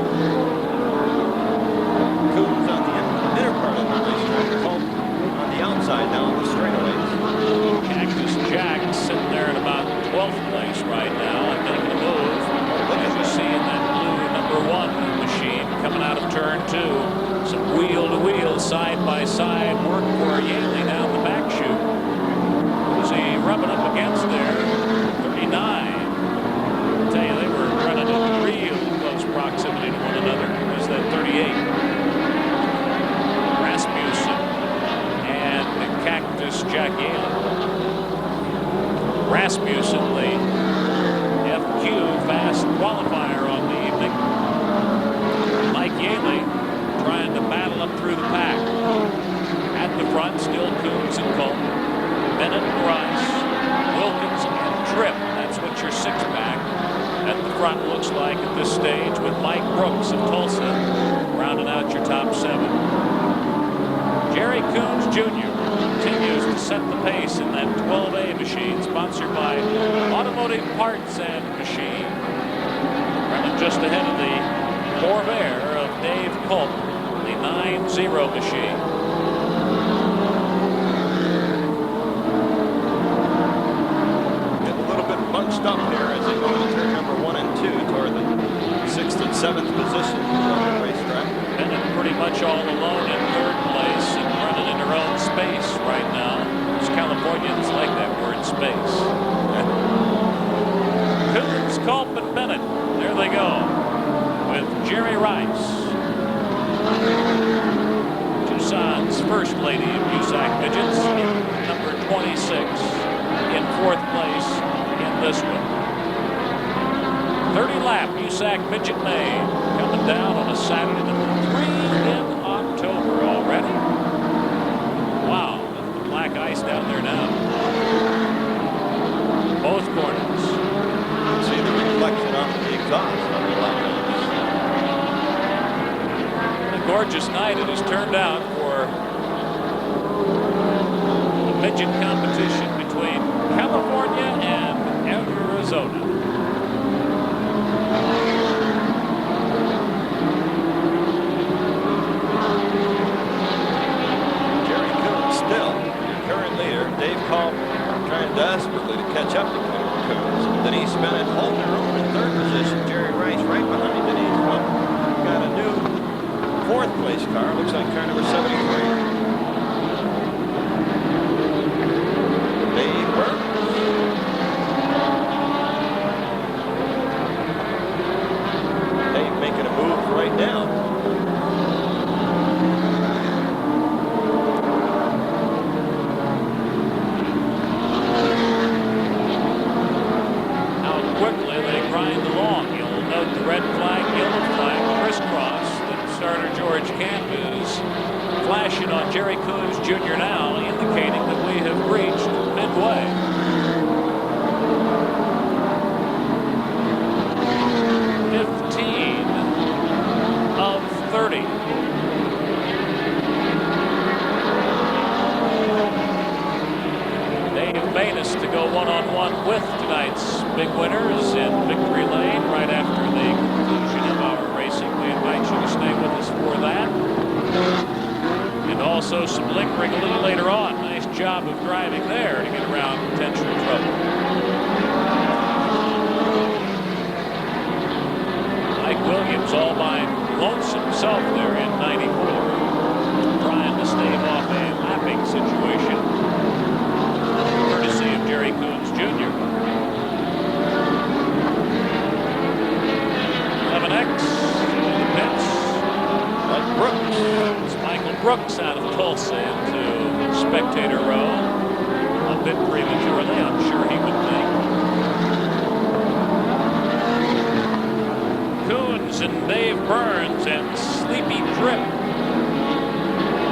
[SPEAKER 17] Coons on the inner part of the racetrack, Culp on the outside now on the straightaways.
[SPEAKER 1] Cactus Jack sitting there at about 12th place right now and making a move. As you see in that blue number 1 machine coming out of turn 2. Some wheel-to-wheel, side-by-side work for Yaley down the back chute. Who's he rubbing up against there? 39. I'll tell you, they were running in real close proximity to one another. There's that 38. Rasmussen Brooks of Tulsa, rounding out your top 7. Jerry Coons Jr. continues to set the pace in that 12A machine, sponsored by Automotive Parts and Machine. Running just ahead of the Corvair of Dave Culp, the 9-0 machine.
[SPEAKER 17] Getting a little bit bunched up here as they go into turn number 1 and 2 toward the 6th and 7th position on the racetrack.
[SPEAKER 1] Bennett pretty much all alone in 3rd place and running in her own space right now. Those Californians like that word, space. Coons, Culp, and Bennett. There they go with Jerry Rice, Tucson's first lady of USAC Midgets, number 26, in 4th place in this one. 30-lap USAC Midget Main coming down on a Saturday, number 3 in October already. Wow, the black ice down there now. Both corners.
[SPEAKER 17] See the reflection off the exhaust on the left.
[SPEAKER 1] A gorgeous night it has turned out for the midget competition between California and Arizona.
[SPEAKER 17] Jerry Coons still your current leader. Dave Culp trying desperately to catch up to Coons. Denise Bennett holding her own in 3rd position. Jerry Rice right behind Denise. Well, got a new 4th place car. Looks like car number 73. Dave Burns. Dave making a move right now.
[SPEAKER 1] Quickly they grind along. You'll note the red flag, yellow flag, crisscross. The starter George Camp is flashing on Jerry Coons Jr. now, indicating that we have reached midway. of 30. Manus to go one-on-one with tonight's big winners in victory lane right after the conclusion of our racing. We invite you to stay with us for that. And also some lingering a little later on. Nice job of driving there to get around potential trouble. Mike Williams all by lonesome himself there in 94, trying to stave off a lapping situation. Courtesy of Jerry Coons Jr. 11X in the pits. Mike Brooks. It's Michael Brooks out of Tulsa into spectator row. A bit prematurely, I'm sure he would think. Coons and Dave Burns and Sleepy Drip.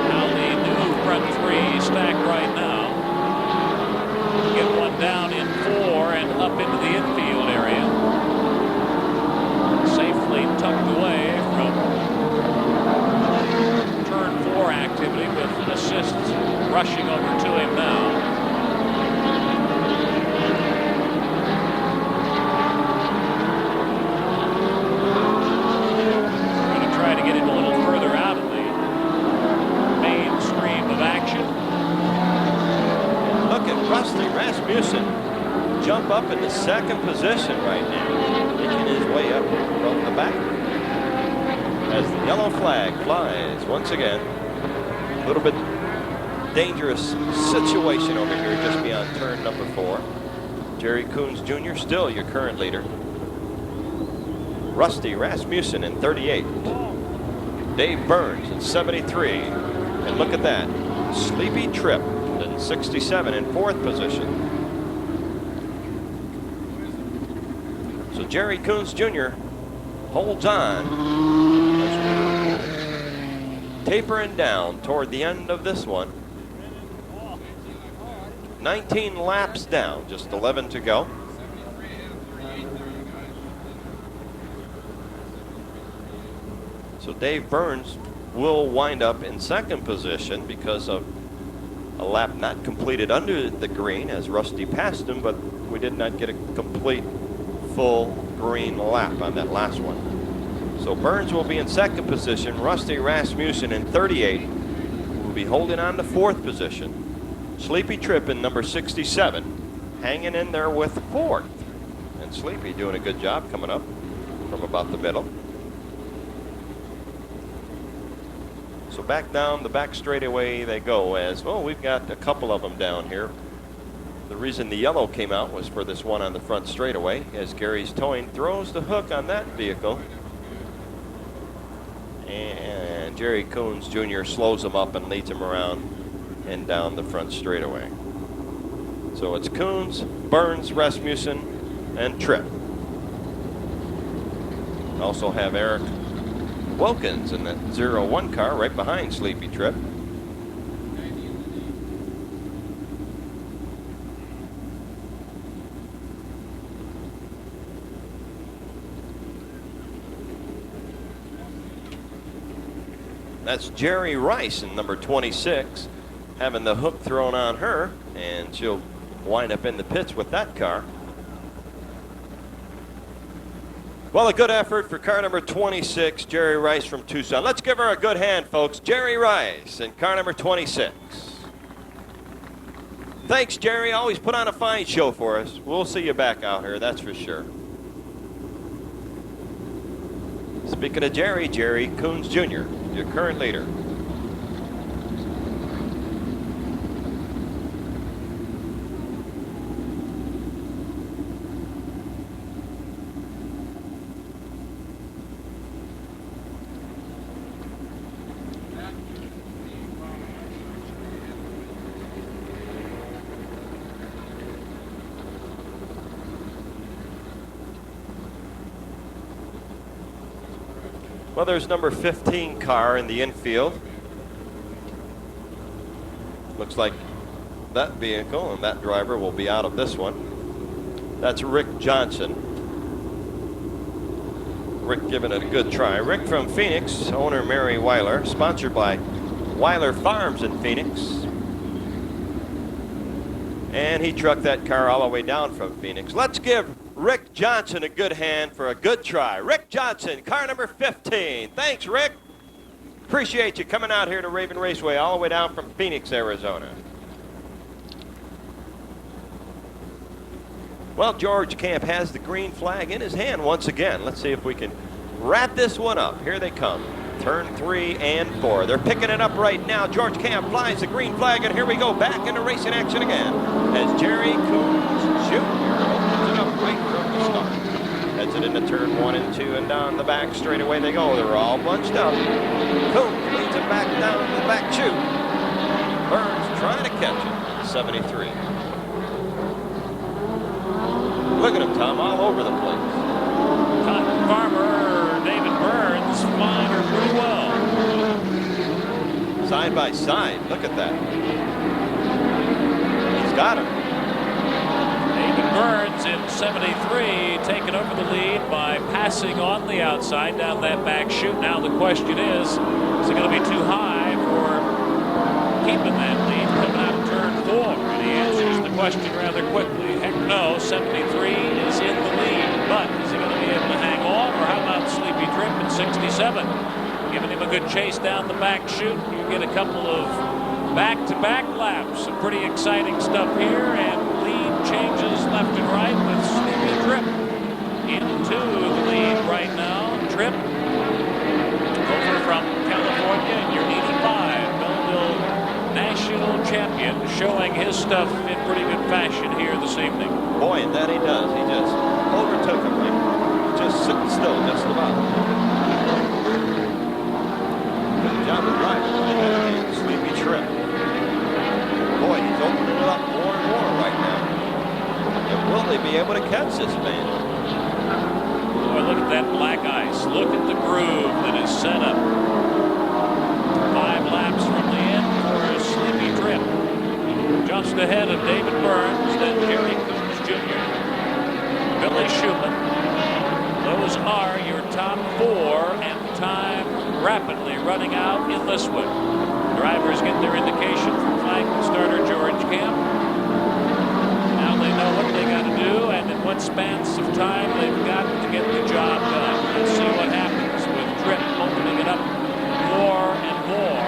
[SPEAKER 1] Now the new front three stack right now. Get one down in 4 and up into the infield area. Safely tucked away from turn 4 activity with assists rushing over to him now. We're going to try to get him a little further out of the mainstream of action.
[SPEAKER 17] Look at Rusty Rasmussen jump up into 2nd position right now, making his way up from the back. As the yellow flag flies once again. A little bit dangerous situation over here just beyond turn number 4. Jerry Coons Jr. still your current leader. Rusty Rasmussen in 38. Dave Burns in 73. And look at that. Sleepy Trip in 67 in 4th position. So Jerry Coons Jr. holds on as we're tapering down toward the end of this one. 19 laps down, just 11 to go. So Dave Burns will wind up in second position because of a lap not completed under the green as Rusty passed him, but we did not get a complete full green lap on that last one. So Burns will be in second position. Rusty Rasmussen in 38 will be holding on to fourth position. Sleepy Tripp in number 67 hanging in there with fourth. And Sleepy doing a good job coming up from about the middle. So back down the back straightaway they go as, well, we've got a couple of them down here. The reason the yellow came out was for this one on the front straightaway as Gary's Towing throws the hook on that vehicle. And Jerry Coons Jr. slows him up and leads him around and down the front straightaway. So it's Coons, Burns, Rasmussen, and Tripp. Also have Eric Wilkins in the 01 car right behind Sleepy Tripp. That's Jerry Rice in number 26 having the hook thrown on her, and she'll wind up in the pits with that car. Well, a good effort for car number 26, Jerry Rice from Tucson. Let's give her a good hand, folks. Jerry Rice in car number 26. Thanks, Jerry. Always put on a fine show for us. We'll see you back out here, that's for sure. Speaking of Jerry, Jerry Coons Jr., your current leader. Well, there's number 15 car in the infield. Looks like that vehicle and that driver will be out of this one. That's Rick Johnson. Rick giving it a good try. Rick from Phoenix, owner Mary Weiler, sponsored by Weiler Farms in Phoenix. And he trucked that car all the way down from Phoenix. Let's give Rick Johnson a good hand for a good try. Rick Johnson, car number 15. Thanks, Rick. Appreciate you coming out here to Raven Raceway all the way down from Phoenix, Arizona. Well, George Camp has the green flag in his hand once again. Let's see if we can wrap this one up. Here they come. Turn 3 and 4. They're picking it up right now. George Camp flies the green flag, and here we go back into racing action again as Jerry Coons Jr. opens it up right from the start. Heads it into turn 1 and 2, and down the back straightaway they go. They're all bunched up. Coons leads it back down the back chute. Burns trying to catch it. 73. Look at him, Tom, all over the place.
[SPEAKER 1] Cotton Farmer, David Burns, flying her pretty well.
[SPEAKER 17] Side by side, look at that. He's got him.
[SPEAKER 1] David Burns in 73, taking over the lead by passing on the outside down that back chute. Now the question is it going to be too high for keeping that lead coming out of turn 4? And he answers the question rather quickly. Heck no, 73 is in the lead, but is he going to be able to hang on, or how about Sleepy Tripp at 67? Giving him a good chase down the back chute. You get a couple of back-to-back laps. Some pretty exciting stuff here, and lead changes left and right with Sleepy Tripp into the lead right now. Tripp over from California in your 85 Belleville National Champion, showing his stuff in pretty good fashion here this evening.
[SPEAKER 17] Boy, and that he does. He just overtook him, like just sitting still just about. Good job of driving by that Sleepy Tripp. Boy, he's opening it up more and more right now. And will they be able to catch this man?
[SPEAKER 1] Boy, look at that black ice. Look at the groove that is set up. 5 laps from the end for Sleepy Tripp. Just ahead of David Burns, then Jerry Coons Jr., Billy Schumann. Those are your top 4 and time rapidly running out in this one. Drivers get their indication from flag starter George Camp. Now they know what they got to do and in what spans of time they've got to get the job done. Let's see what happens with Tripp opening it up more and more,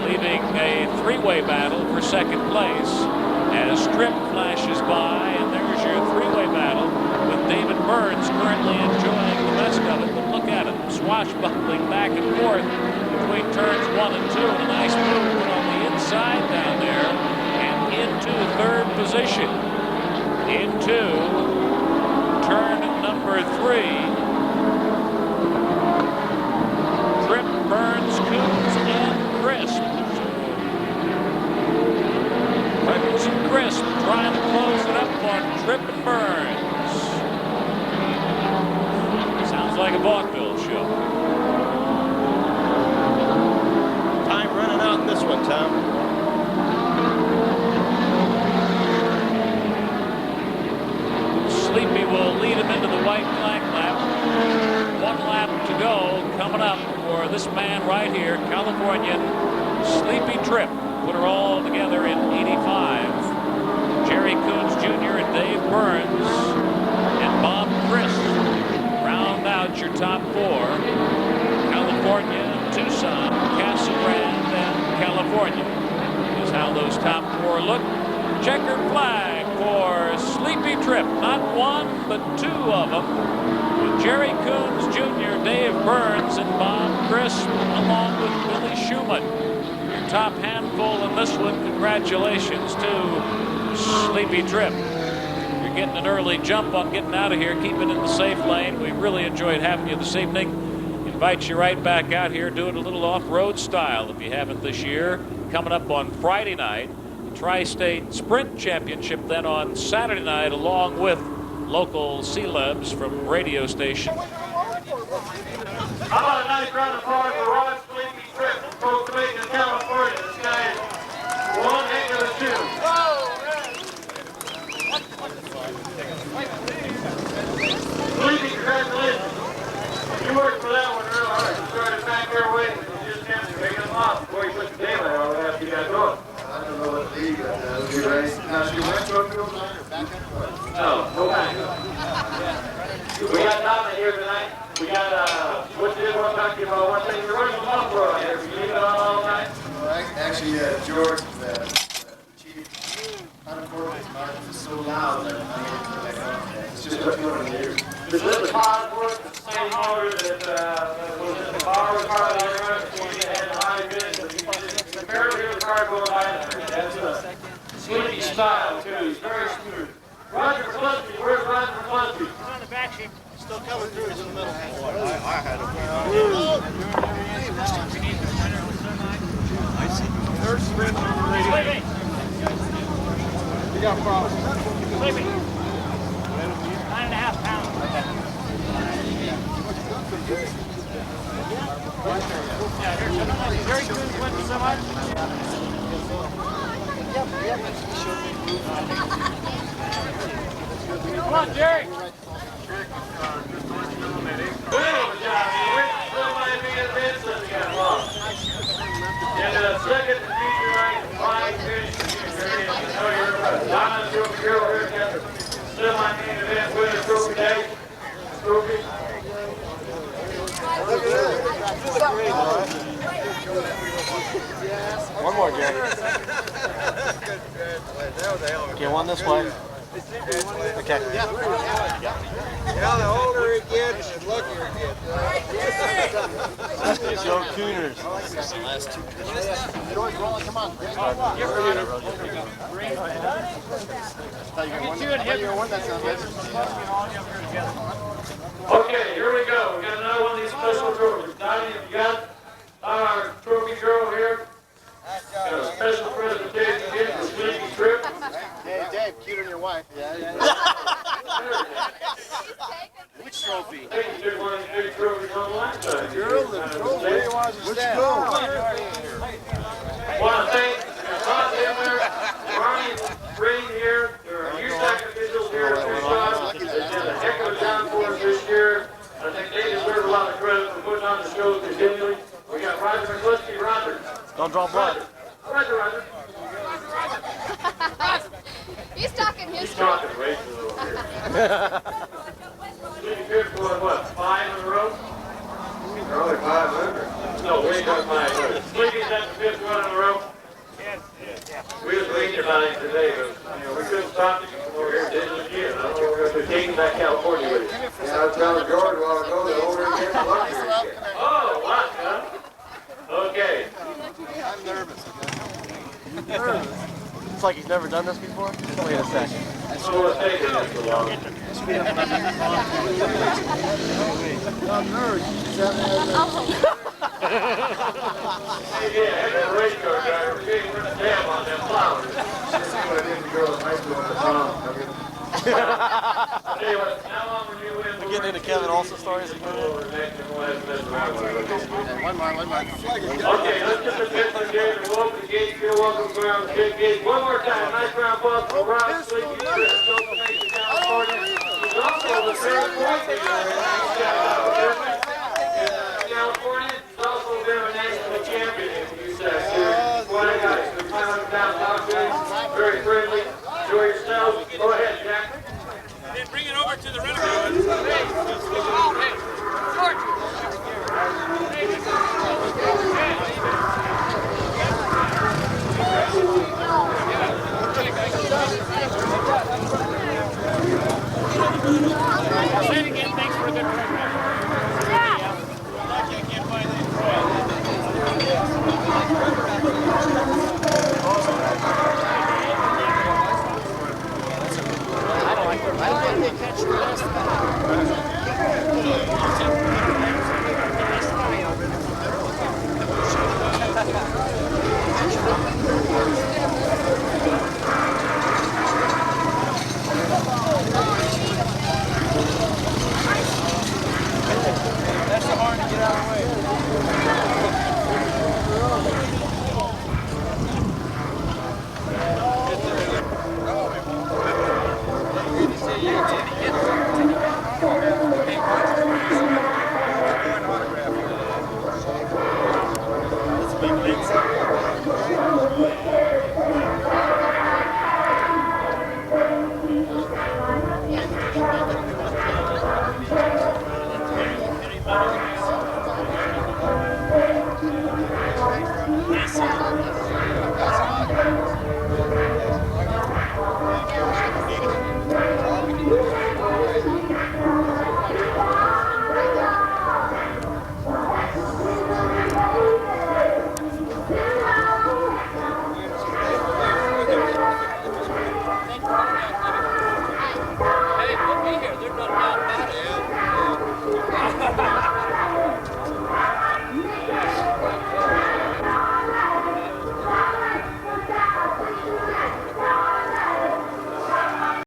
[SPEAKER 1] leaving a three-way battle for second place as Tripp flashes by, and there's your three-way battle with David Burns currently enjoying the best of it. But look at him, swashbuckling back and forth between turns 1 and 2, and a nice move on the inside down there and into third position. Into turn number 3. Tripp, Burns, Coons, and Crisp. Burns and Crisp trying to close it up on Tripp and Burns. Sounds like a vaudeville show.
[SPEAKER 17] Time running out in this one, Tom.
[SPEAKER 1] Sleepy will lead him into the white flag lap. 1 lap to go. Coming up for this man right here, Californian Sleepy Tripp. Put her all together in 85. Jerry Coons Jr. and Dave Burns and Bob Crisp round out your top 4. California, Tucson, Casa Grande, and California is how those top 4 look. Checkered flag for Sleepy Tripp. Not one, but 2 of them. With Jerry Coons Jr., Dave Burns, and Bob Crisp, along with Billy Schumann. Your top handful in this one. Congratulations to Sleepy Tripp. You're getting an early jump on getting out of here. Keep it in the safe lane. We really enjoyed having you this evening. Invite you right back out here doing a little off-road style if you haven't this year. Coming up on Friday night. Tri-State Sprint Championship then on Saturday night, along with local celebs from radio stations.
[SPEAKER 18] How about a nice round of applause for Rod Sleepy Tripp from Clayton, California. This guy is one heck of a tune. Sleepy, congratulations. You worked for that one real hard. You started back there waiting. You just kept making them off before you put the daylight on after you got going.
[SPEAKER 19] I don't know what league we raced. Now, she went to a field line or back end?
[SPEAKER 18] No back. We got Tommy here tonight. We got, what you did want to talk to you about one thing. You're running a month for out here. You leave it on all night?
[SPEAKER 19] Well, actually, George, the chief, unfortunately, Martin was so loud that I'm not able to back up. It's just what you want to hear.
[SPEAKER 18] Is this the Cosworth, the same motor that was in the car that I remember before you had the high bid? You barely hear the car going by there. That's a Sleepy style, too. He's very smooth. Roger Flusky, where's Roger Flusky? He's on the back sheet. Still coming through. He's in the middle.
[SPEAKER 19] I had him.
[SPEAKER 18] I see. Third sprint number 88. You got problems. Sleepy. 9.5 pounds. Jerry Coons went so much. Come on, Jerry. And second feature right, flying fish. Donna's your girl here got the semi-main event winner trophy day. Trophy.
[SPEAKER 20] One more, Jerry. Get one this way. Okay.
[SPEAKER 19] Yeah, the older it gets, the luckier it gets.
[SPEAKER 20] Joe Cooners.
[SPEAKER 19] Last 2. Come on.
[SPEAKER 18] Okay, here we go. We got another one of these special trophies. Donnie, you got our trophy girl here. Got a special presentation here for Sleepy Tripp.
[SPEAKER 19] Hey, Dave, cute on your wife. Yeah. Which trophy?
[SPEAKER 18] I think you took one of these big trophies on the last time.
[SPEAKER 19] Girl, the trophy. Where you want to stand?
[SPEAKER 18] I want to thank Todd Hibner, Ronnie Green here, our USAC officials here at Tucson. They did a heck of a job for us this year. I think they deserve a lot of credit for putting on the show continually.
[SPEAKER 20] Don't draw blood.
[SPEAKER 18] Roger, Roger.
[SPEAKER 9] He's talking history.
[SPEAKER 18] He's talking races over here. Sleepy Pierce going what, 5 in a row?
[SPEAKER 10] They're only 500.
[SPEAKER 18] No, we ain't got 500. Sleepy's at the 5th one in a row. We was waiting about it today, but we couldn't stop you from over here digging again. I don't know if we're going to be taking back California with you.
[SPEAKER 10] Yeah, I was telling George a while ago that over here getting lucky.
[SPEAKER 18] Oh, what, huh? Okay.
[SPEAKER 20] I'm nervous. It's like he's never done this before. Wait a second.
[SPEAKER 18] So what's taking this so long?
[SPEAKER 19] I'm nervous.
[SPEAKER 18] Hey, yeah, heck of a race car driver. We ain't run a damn on them flowers.
[SPEAKER 19] See what I did to girls in high school at the prom.
[SPEAKER 18] Anyway, how long were you in?
[SPEAKER 20] We're getting into Kevin also stories.
[SPEAKER 18] One more.
[SPEAKER 19] One more.
[SPEAKER 18] Okay, let's get the Pittsburgh game and we'll open the gate. Feel welcome around the big gate. One more time. Nice round ball for Rob Sleepy Pierce. California. He's also the third point leader in California.